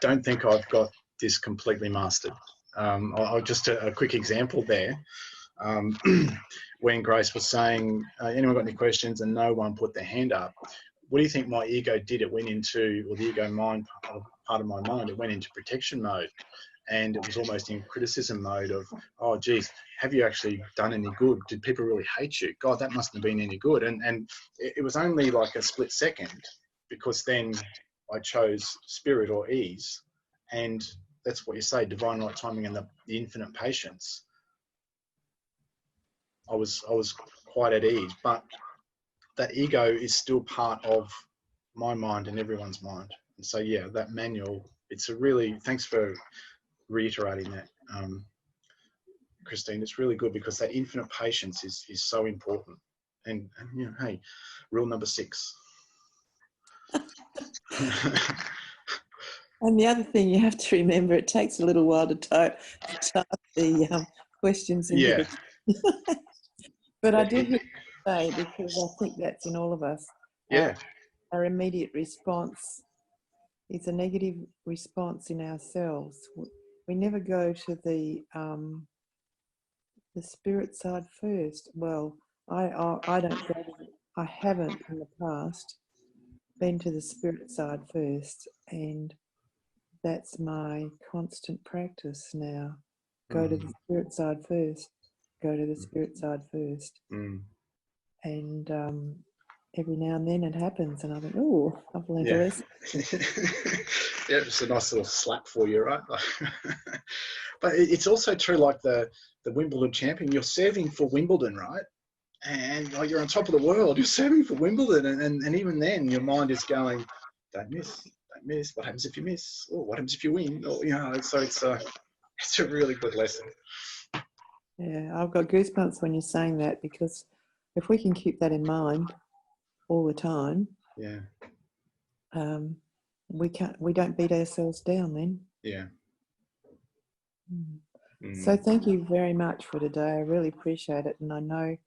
don't think I've got this completely mastered. I'll just a quick example there. When Grace was saying, anyone got any questions, and no one put their hand up, what do you think my ego did? It went into, or the ego mind, part of my mind, it went into protection mode. And it was almost in criticism mode of, oh, geez, have you actually done any good? Did people really hate you? God, that mustn't have been any good. And it was only like a split second, because then I chose spirit or ease. And that's what you say, divine right timing and the infinite patience. I was quite at ease, but that ego is still part of my mind and everyone's mind. And so, yeah, that manual, it's a really, thanks for reiterating that, Christine. It's really good because that infinite patience is so important. And you know, hey, rule number 6. And the other thing you have to remember, it takes a little while to type the questions into Yeah. the... But I did hear you say, because I think that's in all of us, Yeah. our immediate response is a negative response in ourselves. We never go to the spirit side first. Well, I don't go to I haven't in the past been to the spirit side first, and that's my constant practice now. Go to the spirit side first. Go to the spirit side first. And every now and then it happens, and I think, oh, I've learned a lesson. Yeah, it's a nice little slap for you, right? But it's also true, like the Wimbledon champion, you're serving for Wimbledon, right? And like, you're on top of the world, you're serving for Wimbledon, and even then your mind is going, don't miss. What happens if you miss? Or what happens if you win? Or, you know, so it's a really good lesson. Yeah, I've got goosebumps when you're saying that, because if we can keep that in mind all the time, yeah, we don't beat ourselves down then. Yeah. So thank you very much for today. I really appreciate it, and I know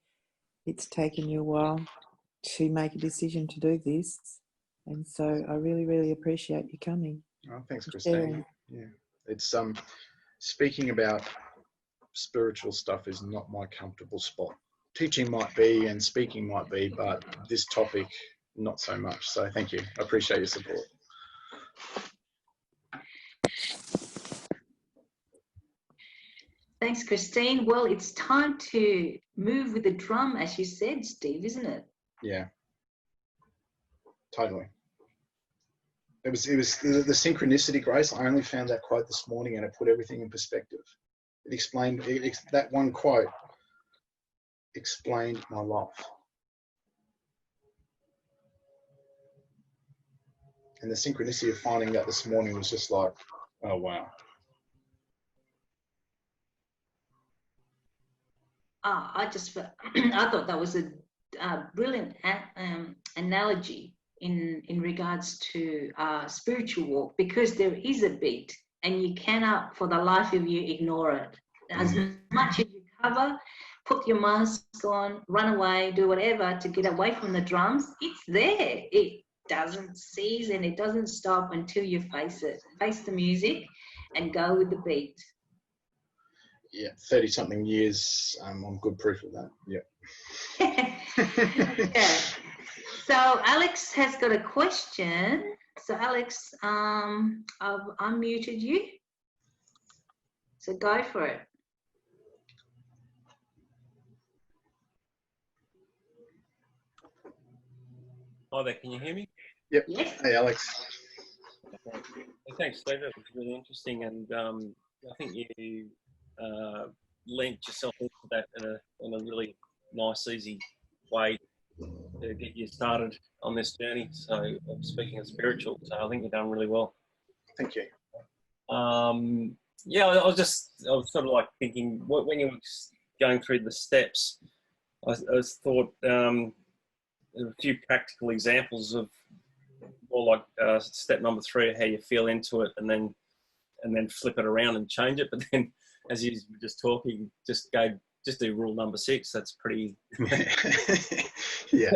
it's taken you a while to make a decision to do this, and so I really, really appreciate you coming. Oh, thanks, Christine. Yeah, it's speaking about spiritual stuff is not my comfortable spot. Teaching might be, and speaking might be, but this topic, not so much. So thank you. I appreciate your support. Thanks, Christine. Well, it's time to move with the drum, as you said, Steve, isn't it? Yeah, totally. It was the synchronicity, Grace. I only found that quote this morning, and it put everything in perspective. It explained that one quote explained my life. And the synchronicity of finding that this morning was just like, oh, wow. I thought that was a brilliant analogy in regards to spiritual walk, because there is a beat and you cannot for the life of you ignore it. As much as you cover, put your mask on, run away, do whatever to get away from the drums, it's there. It doesn't cease and it doesn't stop until you face it. Face the music and go with the beat. Yeah, 30-something years, I'm good proof of that. Yeah. Yeah. So Alex has got a question. So Alex, I've unmuted you. So go for it. Hi there, can you hear me? Yep. Yes. Hey, Alex. Thanks, Steve. That was really interesting, and I think you lent yourself into that in a really nice, easy way to get you started on this journey. So, speaking of spiritual, so I think you've done really well. Thank you. Yeah, I was sort of like thinking when you were going through the steps, I thought there were a few practical examples of more like step number 3, how you feel into it, and then flip it around and change it. But then, as you were just talking, just do rule number 6. That's pretty. Yeah.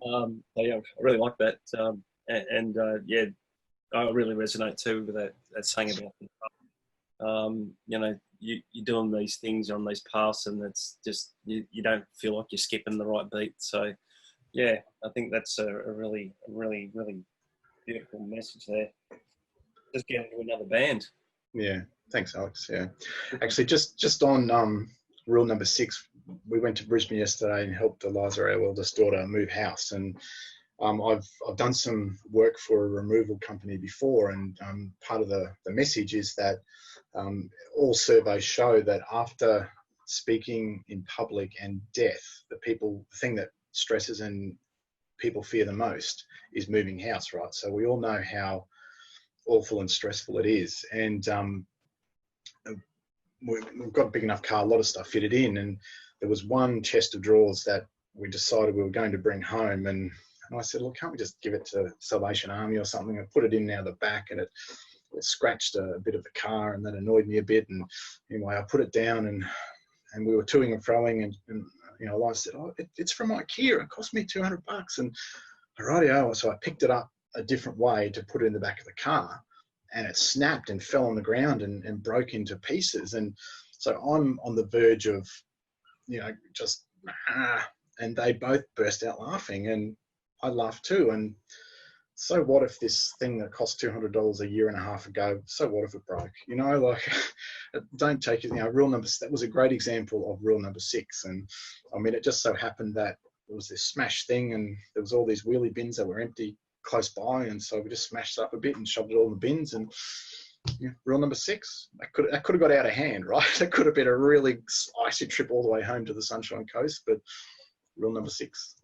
So yeah, I really like that, yeah, I really resonate too with that saying about you know, you're doing these things on these paths, and it's just you don't feel like you're skipping the right beat. So yeah, I think that's a really beautiful message there. Just get into another band. Yeah. Thanks, Alex. Yeah. Actually, just on rule number 6, we went to Brisbane yesterday and helped Eliza, our eldest daughter, move house. And I've done some work for a removal company before, and part of the message is that all surveys show that after speaking in public and death, the thing that stresses and people fear the most is moving house, right? So we all know how awful and stressful it is. And we've got a big enough car, a lot of stuff fitted in, and there was one chest of drawers that we decided we were going to bring home, and And I said, look, can't we just give it to Salvation Army or something and put it in now the back? And it scratched a bit of the car, and that annoyed me a bit. And anyway, I put it down, and we were toing and froing, and you know, I said, oh, it's from IKEA. It cost me $200. And rightio. So I picked it up a different way to put it in the back of the car, and it snapped and fell on the ground and broke into pieces. And so I'm on the verge of, you know, just, and they both burst out laughing, and I laughed too. And so what if this thing that cost $200 a year and a half ago, so what if it broke? You know, like, don't take it, you know, that was a great example of rule number 6. And I mean, it just so happened that there was this smash thing, and there was all these wheelie bins that were empty close by. And so we just smashed it up a bit and shoved it all in the bins. And yeah, rule number 6, that could have got out of hand, right? That could have been a really icy trip all the way home to the Sunshine Coast, but rule number 6.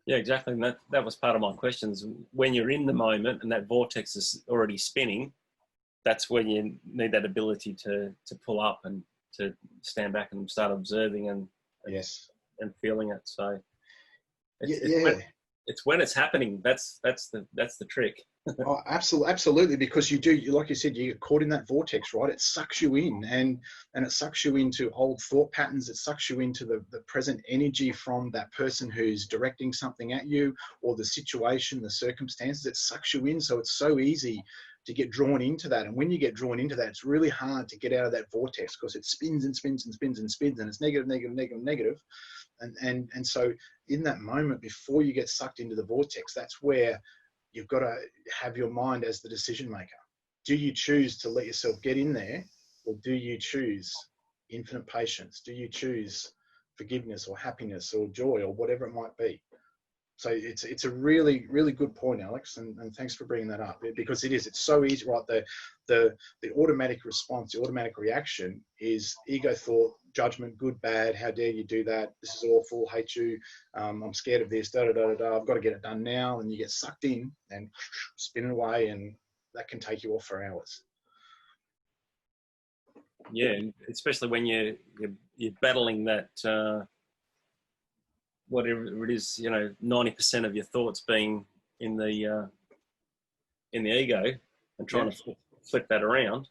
Yeah, exactly. And that was part of my questions. When you're in the moment and that vortex is already spinning, that's when you need that ability to pull up and to stand back and start observing and yes, and feeling it. So it's when it's happening. That's the trick. Oh, absolutely, because you do, like you said, you get caught in that vortex, right? It sucks you in, and it sucks you into old thought patterns. It sucks you into the present energy from that person who's directing something at you, or the situation, the circumstances. It sucks you in, so it's so easy to get drawn into that. And when you get drawn into that, it's really hard to get out of that vortex, because it spins and spins and spins and spins, and it's negative, negative, negative, negative. And so in that moment, before you get sucked into the vortex, that's where you've got to have your mind as the decision maker. Do you choose to let yourself get in there, or do you choose infinite patience? Do you choose forgiveness or happiness or joy or whatever it might be? So it's a really, really good point, Alex, and thanks for bringing that up, because it's so easy, right? The automatic response, the automatic reaction is ego thought, judgment, good, bad, how dare you do that, this is awful, hate you, I'm scared of this, da da da da, I've got to get it done now, and you get sucked in and spin it away, and that can take you off for hours. Yeah, especially when you're battling that whatever it is, you know, 90% of your thoughts being in the ego, and trying to flip that around.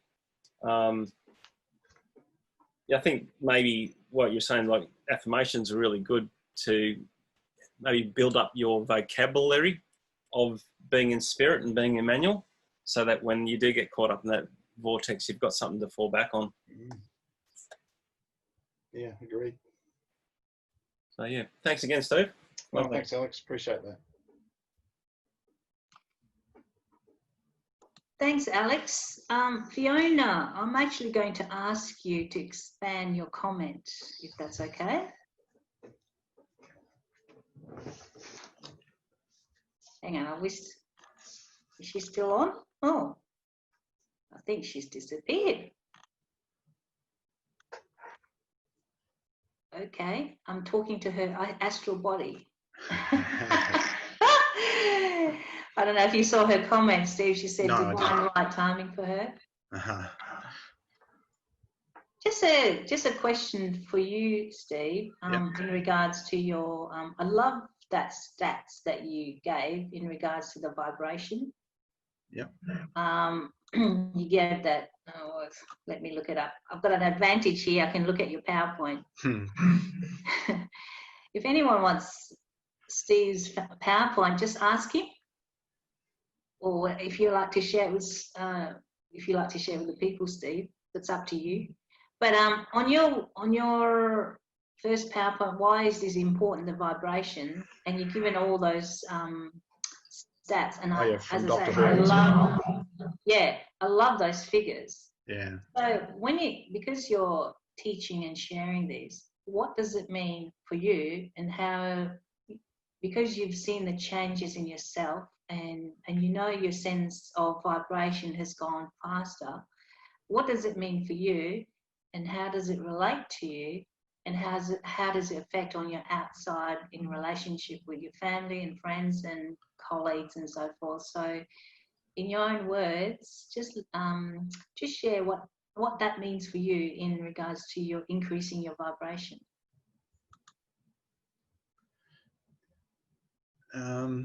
Yeah, I think maybe what you're saying, like affirmations, are really good to maybe build up your vocabulary of being in spirit and being Emmanuel, so that when you do get caught up in that vortex, you've got something to fall back on. Yeah, agreed. So yeah, thanks again, Steve. Well, thanks, Alex. Appreciate that. Thanks, Alex. Fiona, I'm actually going to ask you to expand your comment, if that's okay. Hang on, is she still on? Oh, I think she's disappeared. Okay, I'm talking to her astral body. I don't know if you saw her comment, Steve. She said divine right timing for her. Just a question for you, Steve, in regards to your, I love that stats that you gave in regards to the vibration. Yep. You gave that, let me look it up. I've got an advantage here. I can look at your PowerPoint. If anyone wants Steve's PowerPoint, just ask him. Or if you like to share with, the people, Steve, that's up to you. But on your first PowerPoint, why is this important, the vibration? And you've given all those stats, and I love those figures. Yeah. So because you're teaching and sharing these, what does it mean for you, and how? Because you've seen the changes in yourself, and you know your sense of vibration has gone faster. What does it mean for you, and how does it relate to you, and how does it affect on your outside in relationship with your family and friends and colleagues and so forth? So in your own words, just share what that means for you in regards to your increasing your vibration.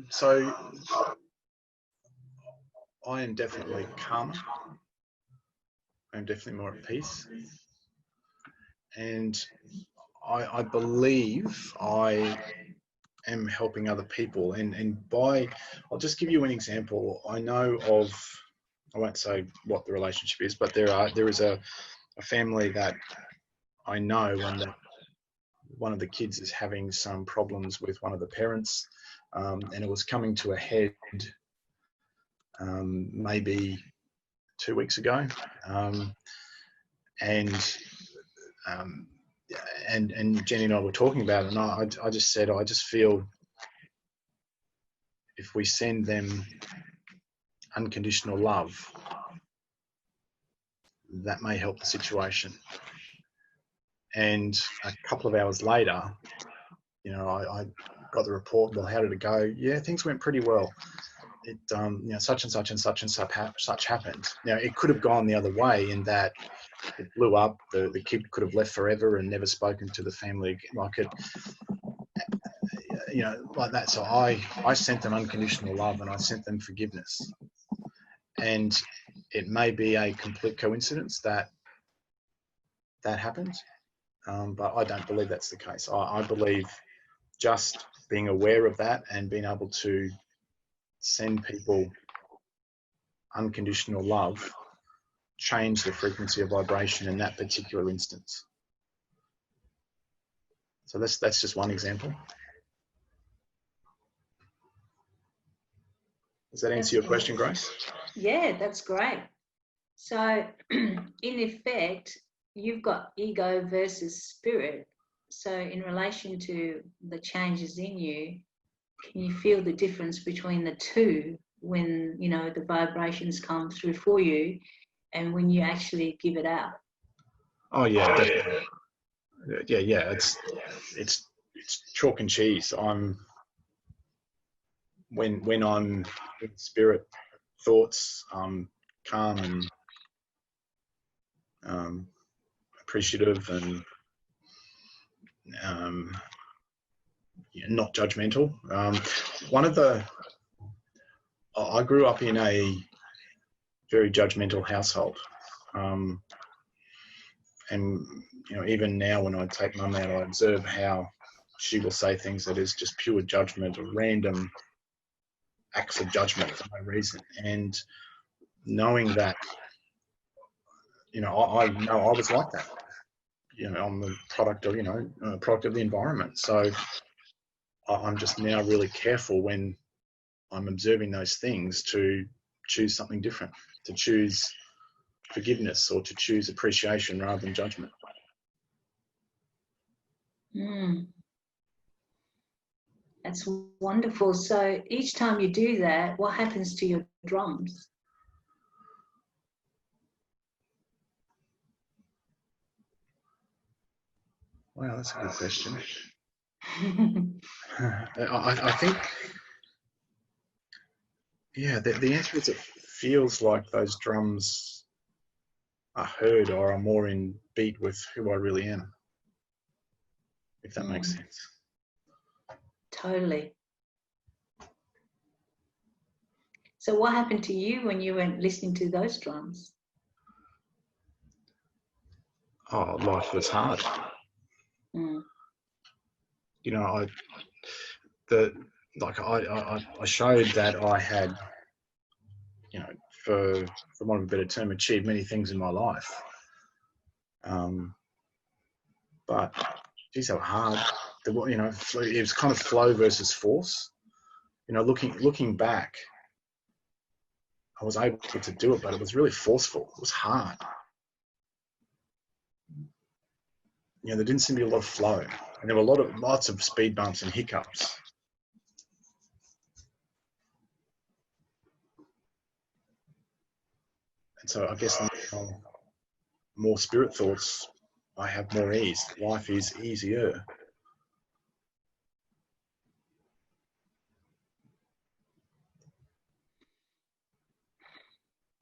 So I am definitely calmer. I'm definitely more at peace. And I believe I am helping other people. And I'll just give you an example. I know of, I won't say what the relationship is, but there is a family that I know, and that one of the kids is having some problems with one of the parents, and it was coming to a head maybe 2 weeks ago, and Jenny and I were talking about it, and I just said, I just feel if we send them unconditional love, that may help the situation. And a couple of hours later, you know, I got the report. Well, how did it go? Yeah, things went pretty well. It, you know, such and such and such and such happened. Now, it could have gone the other way in that it blew up. The kid could have left forever and never spoken to the family again. Like it, you know, like that. So I sent them unconditional love, and I sent them forgiveness. And it may be a complete coincidence that happened, but I don't believe that's the case. I believe just being aware of that and being able to send people unconditional love change the frequency of vibration in that particular instance. So that's just one example. Does that answer your question, Grace? Yeah, that's great. So in effect, you've got ego versus spirit. So in relation to the changes in you, can you feel the difference between the two when, you know, the vibrations come through for you and when you actually give it out? Oh yeah, definitely. Yeah. It's chalk and cheese. When I'm in spirit thoughts, I'm calm and appreciative and not judgmental. I grew up in a very judgmental household, and you know, even now when I take Mum out, I observe how she will say things that is just pure judgment or random acts of judgment for no reason. And knowing that, you know, I know I was like that. You know, I'm the product of, product of the environment. So I'm just now really careful when I'm observing those things to choose something different, to choose forgiveness or to choose appreciation rather than judgment. That's wonderful. So each time you do that, what happens to your drums? Wow, that's a good question. I think, yeah, the answer is it feels like those drums are heard or are more in beat with who I really am, if that makes sense. Totally. So what happened to you when you weren't listening to those drums? Oh, life was hard. You know, I showed that I had, you know, for want of a better term, achieved many things in my life. But geez, they were hard. You know, it was kind of flow versus force. You know, looking back, I was able to do it, but it was really forceful. It was hard. You know, there didn't seem to be a lot of flow, and there were lots of speed bumps and hiccups. And so I guess now, more spirit thoughts, I have more ease. Life is easier.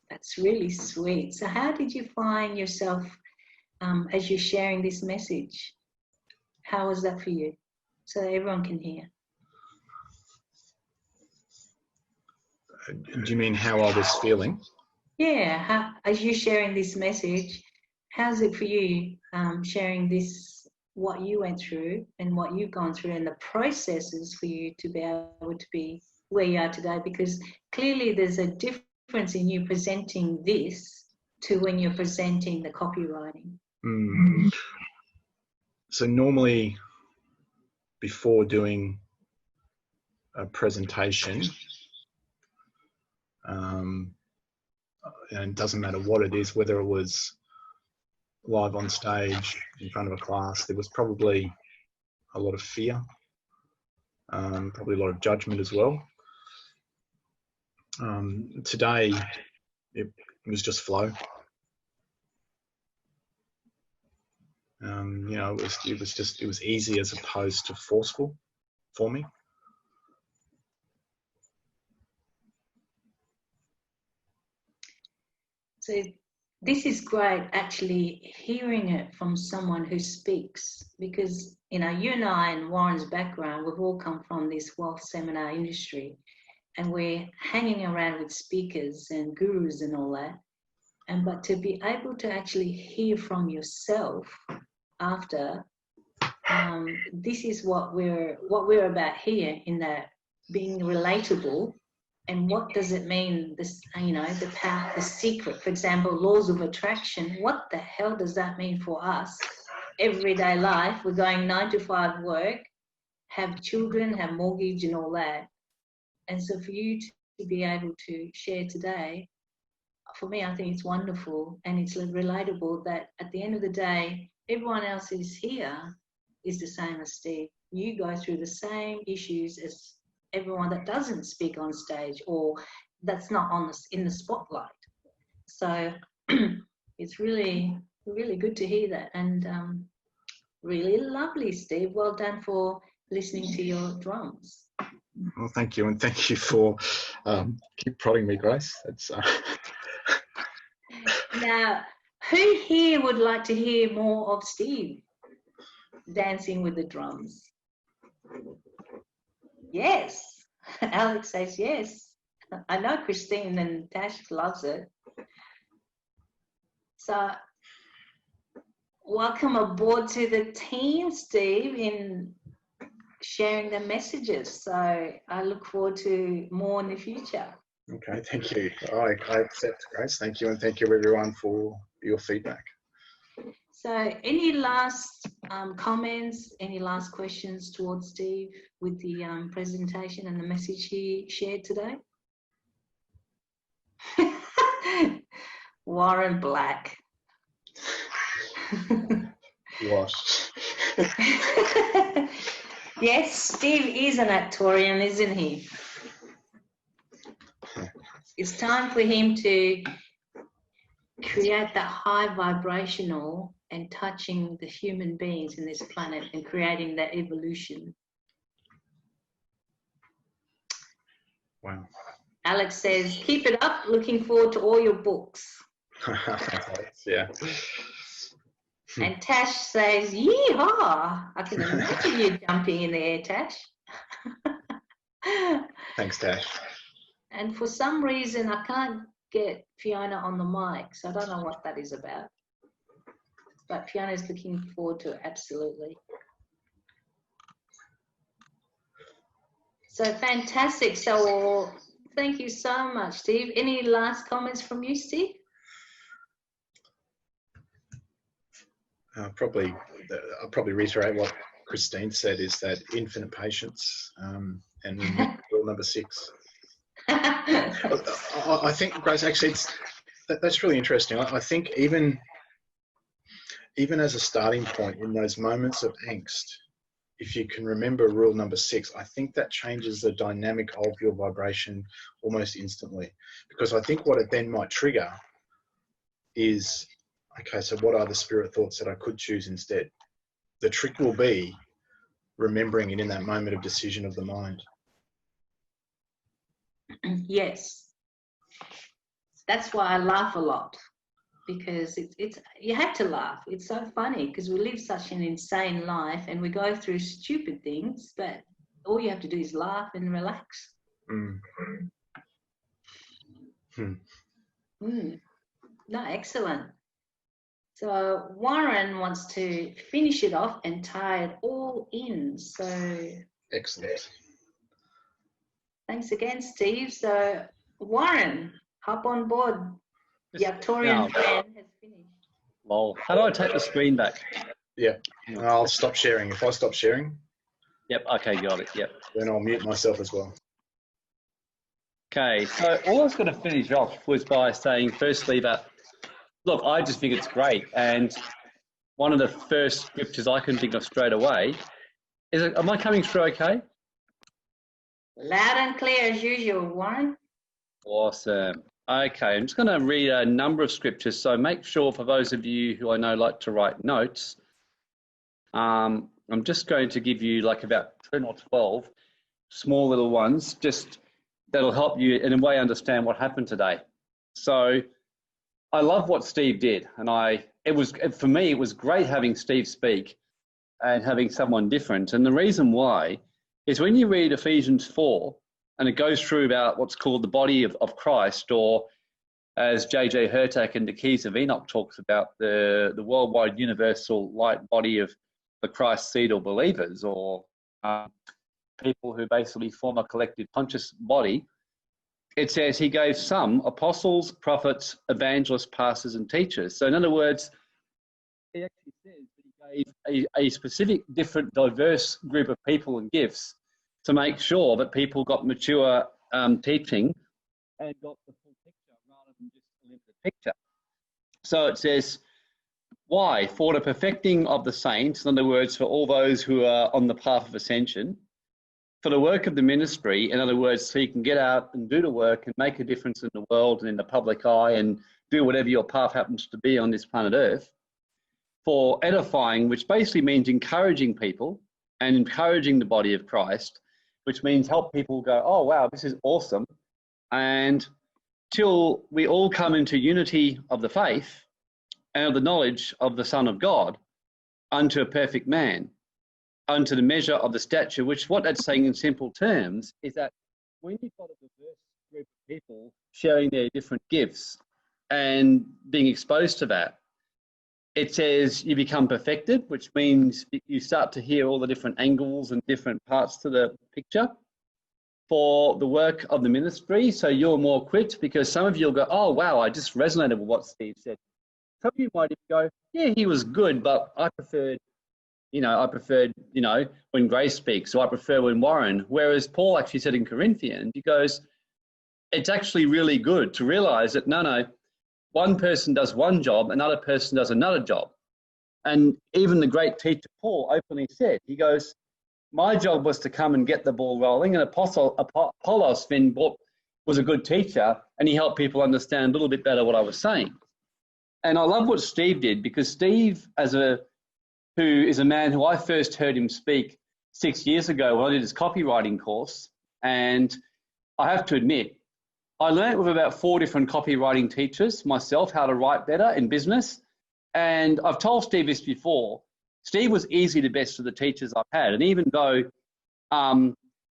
That's really sweet. So how did you find yourself as you're sharing this message? How was that for you? So that everyone can hear. Do you mean how I was feeling? Yeah, how, as you're sharing this message, how's it for you sharing this, what you went through and what you've gone through and the processes for you to be able to be where you are today? Because clearly there's a difference in you presenting this to when you're presenting the copywriting. So normally before doing a presentation, and it doesn't matter what it is, whether it was live on stage in front of a class, there was probably a lot of fear, probably a lot of judgment as well. Today, it was just flow. You know, it was easy as opposed to forceful for me. So this is great, actually hearing it from someone who speaks, because, you know, you and I and Warren's background, we've all come from this wealth seminar industry, and we're hanging around with speakers and gurus and all that. But to be able to actually hear from yourself after, this is what we're about here, in that being relatable. And what does it mean, this, you know, the path, the secret, for example, laws of attraction, what the hell does that mean for us? Everyday life, we're going 9 to 5 work, have children, have mortgage and all that. And so for you to be able to share today, for me, I think it's wonderful, and it's relatable that at the end of the day, everyone else is here is the same as Steve. You go through the same issues as everyone that doesn't speak on stage or that's not on in the spotlight. So it's really, really good to hear that, and really lovely, Steve. Well done for listening to your drums. Well, thank you, and thank you for keep prodding me, Grace. It's Now, who here would like to hear more of Steve dancing with the drums? Yes. Alex says yes. I know Christine and Tash loves it. So welcome aboard to the team, Steve, in sharing the messages. So I look forward to more in the future. okay. Thank you. I accept, Grace. Thank you, and thank you everyone for your feedback. So any last comments, any last questions towards Steve with the presentation and the message he shared today? Warren Black. What? Yes, Steve is an Actorian, isn't he? It's time for him to create that high vibrational and touching the human beings in this planet and creating that evolution. Wow. Alex says, keep it up. Looking forward to all your books. Yeah. And Tash says, yeehaw. I can imagine you jumping in the air, Tash. Thanks, Tash. And for some reason, I can't get Fiona on the mic, so I don't know what that is about. But Fiona's looking forward to it, absolutely. So fantastic. So thank you so much, Steve. Any last comments from you, Steve? I'll probably reiterate what Christine said, is that infinite patience, and rule number 6. I think, Grace, actually, that's really interesting. I think even as a starting point in those moments of angst, if you can remember rule number 6, I think that changes the dynamic of your vibration almost instantly. Because I think what it then might trigger is, okay, so what are the spirit thoughts that I could choose instead? The trick will be remembering it in that moment of decision of the mind. Yes. That's why I laugh a lot, because it's you have to laugh. It's so funny because we live such an insane life and we go through stupid things, but all you have to do is laugh and relax. No, excellent. So Warren wants to finish it off and tie it all in. So Excellent. thanks again, Steve. So Warren, hop on board. The Arcturian plan has finished. Lol. How do I take the screen back? Yeah. I'll stop sharing. If I stop sharing, Yep. Okay. Got it. Yep. then I'll mute myself as well. Okay. So all I was going to finish off was by saying, firstly, that look, I just think it's great, and one of the first scriptures I can think of straight away is, am I coming through okay? Loud and clear as usual, Warren. Awesome. Okay, I'm just going to read a number of scriptures, so make sure for those of you who I know like to write notes, I'm just going to give you like about 10 or 12 small little ones, just that'll help you in a way understand what happened today. So I love what Steve did, and for me it was great having Steve speak and having someone different. And the reason why is when you read Ephesians 4, and it goes through about what's called the body of Christ, or as J.J. Hurtak in the Keys of Enoch talks about, the worldwide universal light body of the Christ seed or believers, or people who basically form a collective conscious body. It says he gave some apostles, prophets, evangelists, pastors, and teachers. So in other words, he actually says that he gave a specific, different, diverse group of people and gifts to make sure that people got mature teaching and got the full picture rather than just a limited picture. So it says, why? For the perfecting of the saints, in other words, for all those who are on the path of ascension, for the work of the ministry, in other words, so you can get out and do the work and make a difference in the world and in the public eye and do whatever your path happens to be on this planet Earth, for edifying, which basically means encouraging people and encouraging the body of Christ, which means help people go, oh, wow, this is awesome. And till we all come into unity of the faith and of the knowledge of the Son of God, unto a perfect man, unto the measure of the stature, which what that's saying in simple terms is that when you've got a diverse group of people sharing their different gifts and being exposed to that, it says you become perfected, which means you start to hear all the different angles and different parts to the picture for the work of the ministry. So you're more equipped, because some of you will go, oh, wow, I just resonated with what Steve said. Some of you might even go, yeah, he was good, but I preferred, when Grace speaks, so I prefer when Warren, whereas Paul actually said in Corinthians, he goes, it's actually really good to realize that, no, one person does one job, another person does another job. And even the great teacher Paul openly said, he goes, my job was to come and get the ball rolling, and Apollos then was a good teacher, and he helped people understand a little bit better what I was saying. And I love what Steve did, because Steve, who is a man who I first heard him speak 6 years ago when I did his copywriting course. And I have to admit, I learned with about 4 different copywriting teachers myself how to write better in business. And I've told Steve this before, Steve was easily the best of the teachers I've had. And even though,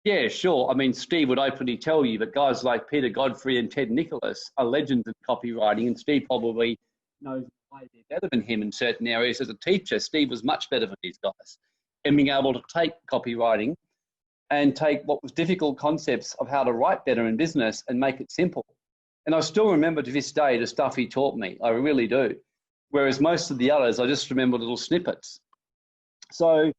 yeah, sure, I mean, Steve would openly tell you that guys like Peter Godfrey and Ted Nicholas are legends in copywriting, and Steve probably knows why they're better than him in certain areas. As a teacher, Steve was much better than these guys in being able to take copywriting and take what was difficult concepts of how to write better in business and make it simple. And I still remember to this day the stuff he taught me. I really do. Whereas most of the others, I just remember little snippets. So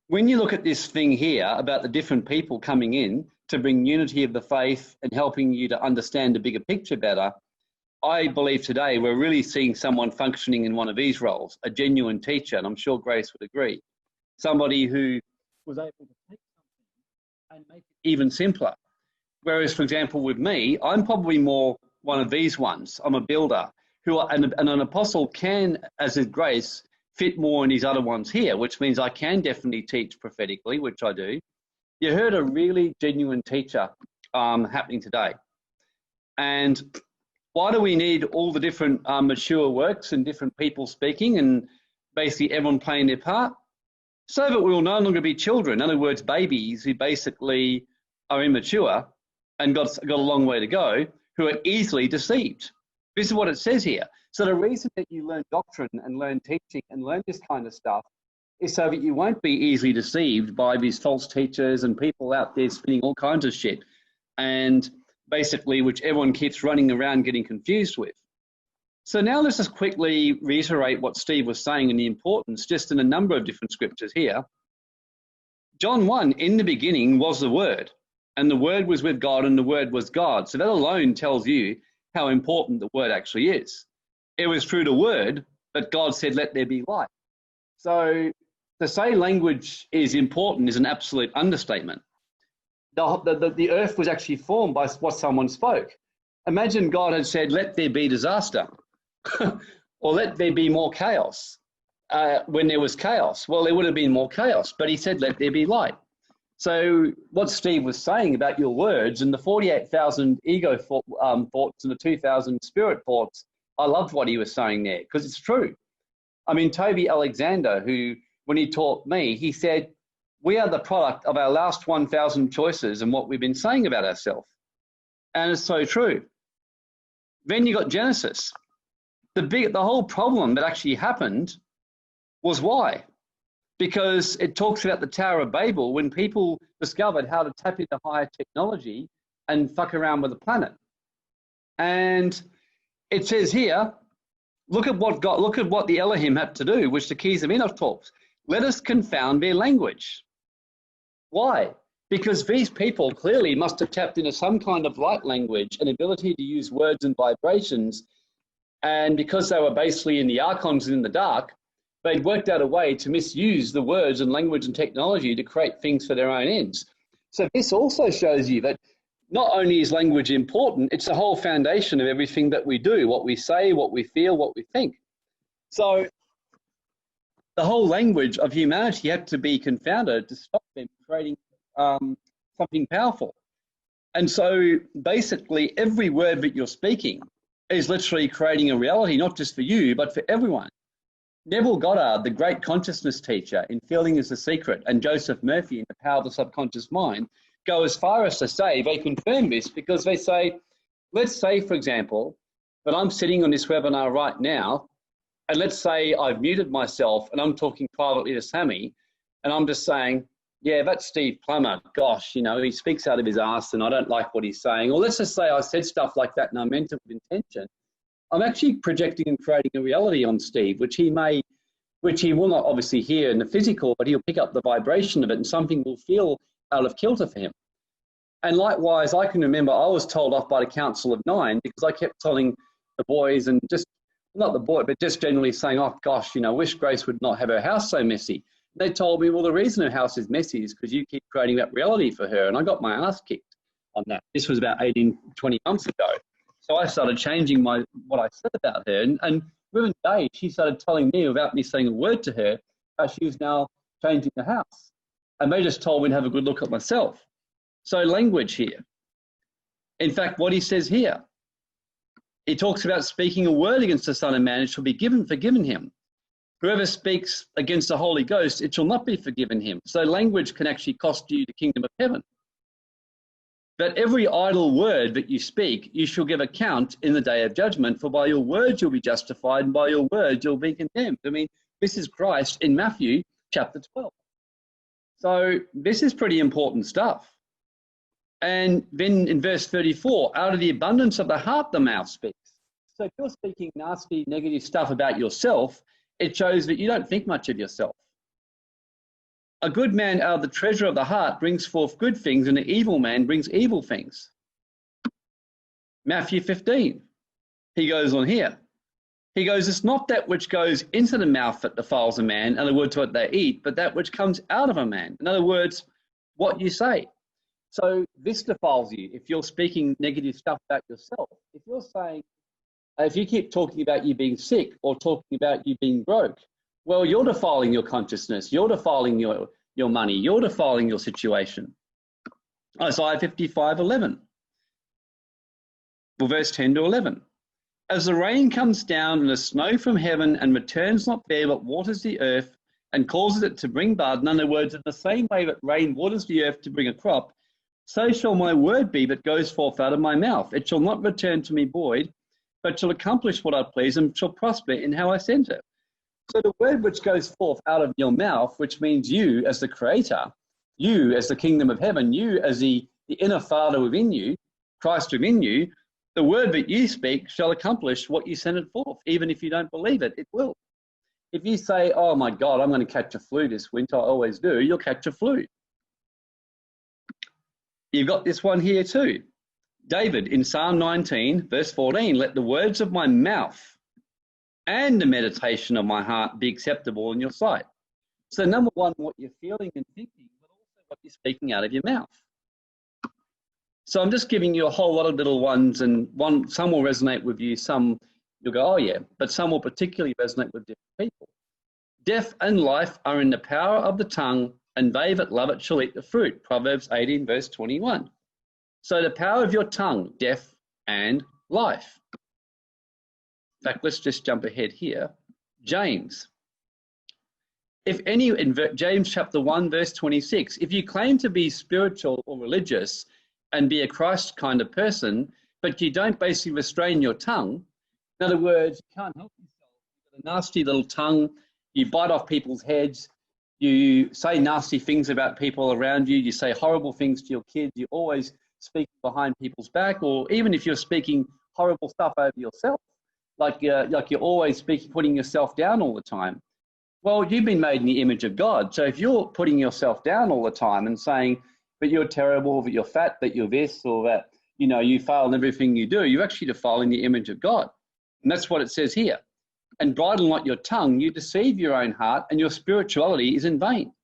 when you look at this thing here about the different people coming in to bring unity of the faith and helping you to understand the bigger picture better, I believe today we're really seeing someone functioning in one of these roles, a genuine teacher, and I'm sure Grace would agree. Somebody who was able to take something and make it even simpler. Whereas, for example, with me, I'm probably more one of these ones. I'm a builder, and an apostle can, as is Grace, fit more in these other ones here, which means I can definitely teach prophetically, which I do. You heard a really genuine teacher happening today. And why do we need all the different mature works and different people speaking and basically everyone playing their part? So that we will no longer be children, in other words, babies who basically are immature and got a long way to go, who are easily deceived. This is what it says here. So the reason that you learn doctrine and learn teaching and learn this kind of stuff is so that you won't be easily deceived by these false teachers and people out there spinning all kinds of shit, and basically which everyone keeps running around getting confused with. So now let's just quickly reiterate what Steve was saying and the importance, just in a number of different scriptures here. John 1, in the beginning was the Word, and the Word was with God, and the Word was God. So that alone tells you how important the Word actually is. It was through the Word that God said, let there be light. So to say language is important is an absolute understatement. The earth was actually formed by what someone spoke. Imagine God had said, let there be disaster, or let there be more chaos. When there was chaos, well, there would have been more chaos, but he said, let there be light. So what Steve was saying about your words and the 48,000 ego thoughts and the 2,000 spirit thoughts, I loved what he was saying there, because it's true. I mean, Toby Alexander, who, when he taught me, he said, we are the product of our last 1,000 choices and what we've been saying about ourselves. And it's so true. Then you got Genesis. The whole problem that actually happened was why? Because it talks about the Tower of Babel when people discovered how to tap into higher technology and fuck around with the planet. And it says here, look at what the Elohim had to do, which the Keys of Enoch talks. Let us confound their language. Why? Because these people clearly must have tapped into some kind of light language and ability to use words and vibrations. And because they were basically in the archons and in the dark, they'd worked out a way to misuse the words and language and technology to create things for their own ends. So this also shows you that not only is language important, it's the whole foundation of everything that we do, what we say, what we feel, what we think. So the whole language of humanity had to be confounded to stop them creating something powerful. And so basically every word that you're speaking is literally creating a reality, not just for you, but for everyone. Neville Goddard, the great consciousness teacher in Feeling is the Secret, and Joseph Murphy in The Power of the Subconscious Mind, go as far as to say, they confirm this because they say, let's say, for example, that I'm sitting on this webinar right now, and let's say I've muted myself and I'm talking privately to Sammy, and I'm just saying, yeah, that's Steve Plummer. Gosh, you know, he speaks out of his ass and I don't like what he's saying. Or let's just say I said stuff like that and I meant it with intention. I'm actually projecting and creating a reality on Steve, which he will not obviously hear in the physical, but he'll pick up the vibration of it and something will feel out of kilter for him. And likewise, I can remember I was told off by the Council of Nine because I kept telling the boys and just, not the boy, but just generally saying, oh gosh, you know, wish Grace would not have her house so messy. They told me, well, the reason her house is messy is because you keep creating that reality for her. And I got my ass kicked on that. This was about 18, 20 months ago. So I started changing what I said about her. And within days, she started telling me without me saying a word to her, how she was now changing the house. And they just told me to have a good look at myself. So language here. In fact, what he says here, he talks about speaking a word against the Son of Man, it shall be forgiven him. Whoever speaks against the Holy Ghost, it shall not be forgiven him. So language can actually cost you the kingdom of heaven. But every idle word that you speak, you shall give account in the day of judgment, for by your words you'll be justified, and by your words you'll be condemned. I mean, this is Christ in Matthew chapter 12. So this is pretty important stuff. And then in verse 34, out of the abundance of the heart, the mouth speaks. So if you're speaking nasty, negative stuff about yourself, it shows that you don't think much of yourself. A good man out of the treasure of the heart brings forth good things, and an evil man brings evil things. Matthew 15, he goes on here. He goes, it's not that which goes into the mouth that defiles a man, in other words, what they eat, but that which comes out of a man. In other words, what you say. So this defiles you if you're speaking negative stuff about yourself. If you're saying, if you keep talking about you being sick or talking about you being broke, well, you're defiling your consciousness. You're defiling your money. You're defiling your situation. Isaiah 55:11. Well, verse 10 to 11. As the rain comes down and the snow from heaven and returns not there but waters the earth and causes it to bring bud, in other words, in the same way that rain waters the earth to bring a crop, so shall my word be that goes forth out of my mouth. It shall not return to me void, but shall accomplish what I please and shall prosper in how I send it. So the word which goes forth out of your mouth, which means you as the creator, you as the kingdom of heaven, you as the inner Father within you, Christ within you, the word that you speak shall accomplish what you send it forth. Even if you don't believe it, it will. If you say, oh my God, I'm going to catch a flu this winter, I always do, you'll catch a flu. You've got this one here too. David in Psalm 19, verse 14, let the words of my mouth and the meditation of my heart be acceptable in your sight. So number one, what you're feeling and thinking, but also what you're speaking out of your mouth. So I'm just giving you a whole lot of little ones, and some will resonate with you, some you'll go, oh yeah, but some will particularly resonate with different people. Death and life are in the power of the tongue, and they that love it shall eat the fruit. Proverbs 18, verse 21. So the power of your tongue, death and life. In fact, let's just jump ahead here. James. In James chapter 1, verse 26, if you claim to be spiritual or religious and be a Christ kind of person, but you don't basically restrain your tongue, in other words, you can't help yourself. You've got a nasty little tongue, you bite off people's heads, you say nasty things about people around you, you say horrible things to your kids, you always speak behind people's back, or even if you're speaking horrible stuff over yourself, like you're always putting yourself down all the time. Well, you've been made in the image of God. So if you're putting yourself down all the time and saying that you're terrible, that you're fat, that you're this, or that, you know, you fail in everything you do, you're actually defiling the image of God. And that's what it says here. And bridle not your tongue, you deceive your own heart, and your spirituality is in vain.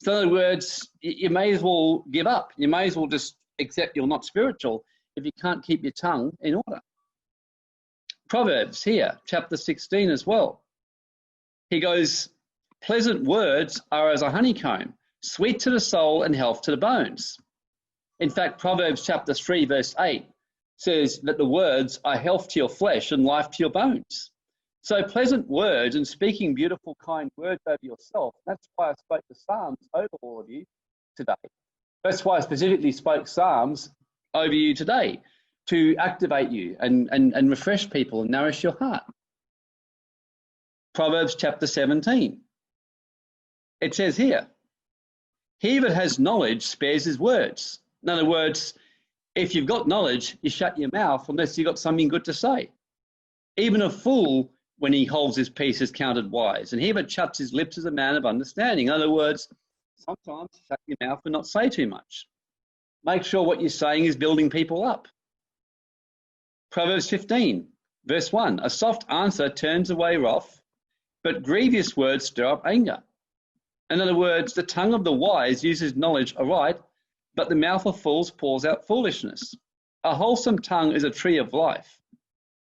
So in other words, you may as well give up. You may as well just accept you're not spiritual if you can't keep your tongue in order. Proverbs here, chapter 16 as well. He goes, pleasant words are as a honeycomb, sweet to the soul and health to the bones. In fact, Proverbs chapter 3, verse 8 says that the words are health to your flesh and life to your bones. So pleasant words and speaking beautiful, kind words over yourself. That's why I spoke the Psalms over all of you today. That's why I specifically spoke Psalms over you today, to activate you and refresh people and nourish your heart. Proverbs chapter 17. It says here, he that has knowledge spares his words. In other words, if you've got knowledge, you shut your mouth unless you've got something good to say. Even a fool, when he holds his peace, is counted wise. And he that shuts his lips is a man of understanding. In other words, sometimes shut your mouth and not say too much. Make sure what you're saying is building people up. Proverbs 15, verse 1, a soft answer turns away wrath, but grievous words stir up anger. In other words, the tongue of the wise uses knowledge aright, but the mouth of fools pours out foolishness. A wholesome tongue is a tree of life.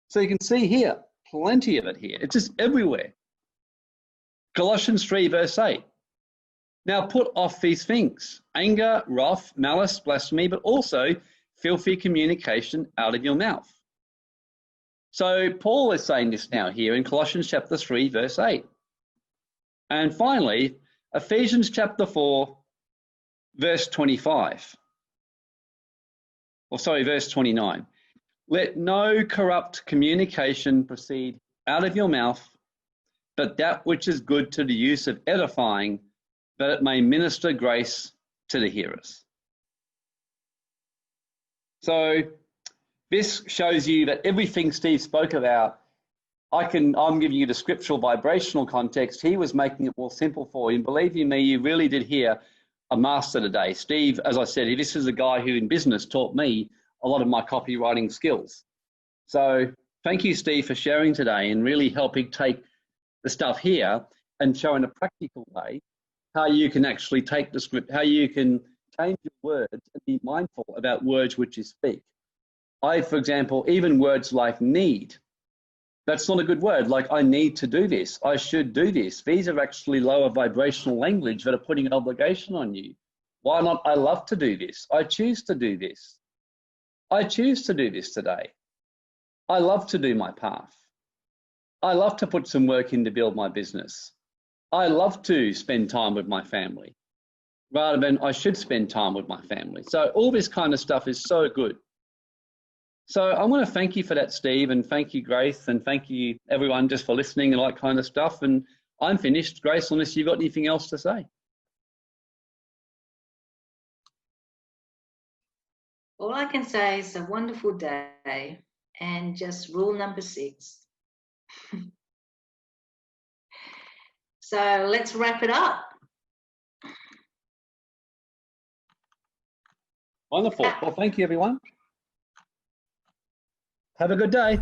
So you can see here, plenty of it here. It's just everywhere. Colossians 3, verse 8. Now put off these things, anger, wrath, malice, blasphemy, but also filthy communication out of your mouth. So Paul is saying this now here in Colossians chapter 3, verse 8. And finally, Ephesians chapter 4, verse 25. Verse 29. Let no corrupt communication proceed out of your mouth, but that which is good to the use of edifying, that it may minister grace to the hearers. So this shows you that everything Steve spoke about, I'm giving you the scriptural vibrational context. He was making it more simple for you. And believe you me, you really did hear a master today. Steve, as I said, this is a guy who in business taught me a lot of my copywriting skills. So thank you, Steve, for sharing today and really helping take the stuff here and showing a practical way how you can actually take the script, how you can change your words and be mindful about words which you speak. For example, even words like need, that's not a good word. Like, I need to do this. I should do this. These are actually lower vibrational language that are putting an obligation on you. Why not? I love to do this. I choose to do this. I choose to do this today. I love to do my path. I love to put some work in to build my business. I love to spend time with my family. rather than I should spend time with my family. So all this kind of stuff is so good. So I want to thank you for that, Steve, and thank you, Grace, and thank you everyone just for listening and all that kind of stuff. And I'm finished, Grace, unless you've got anything else to say. All I can say is a wonderful day, and just rule number 6. So let's wrap it up. Wonderful. Well, thank you, everyone. Have a good day.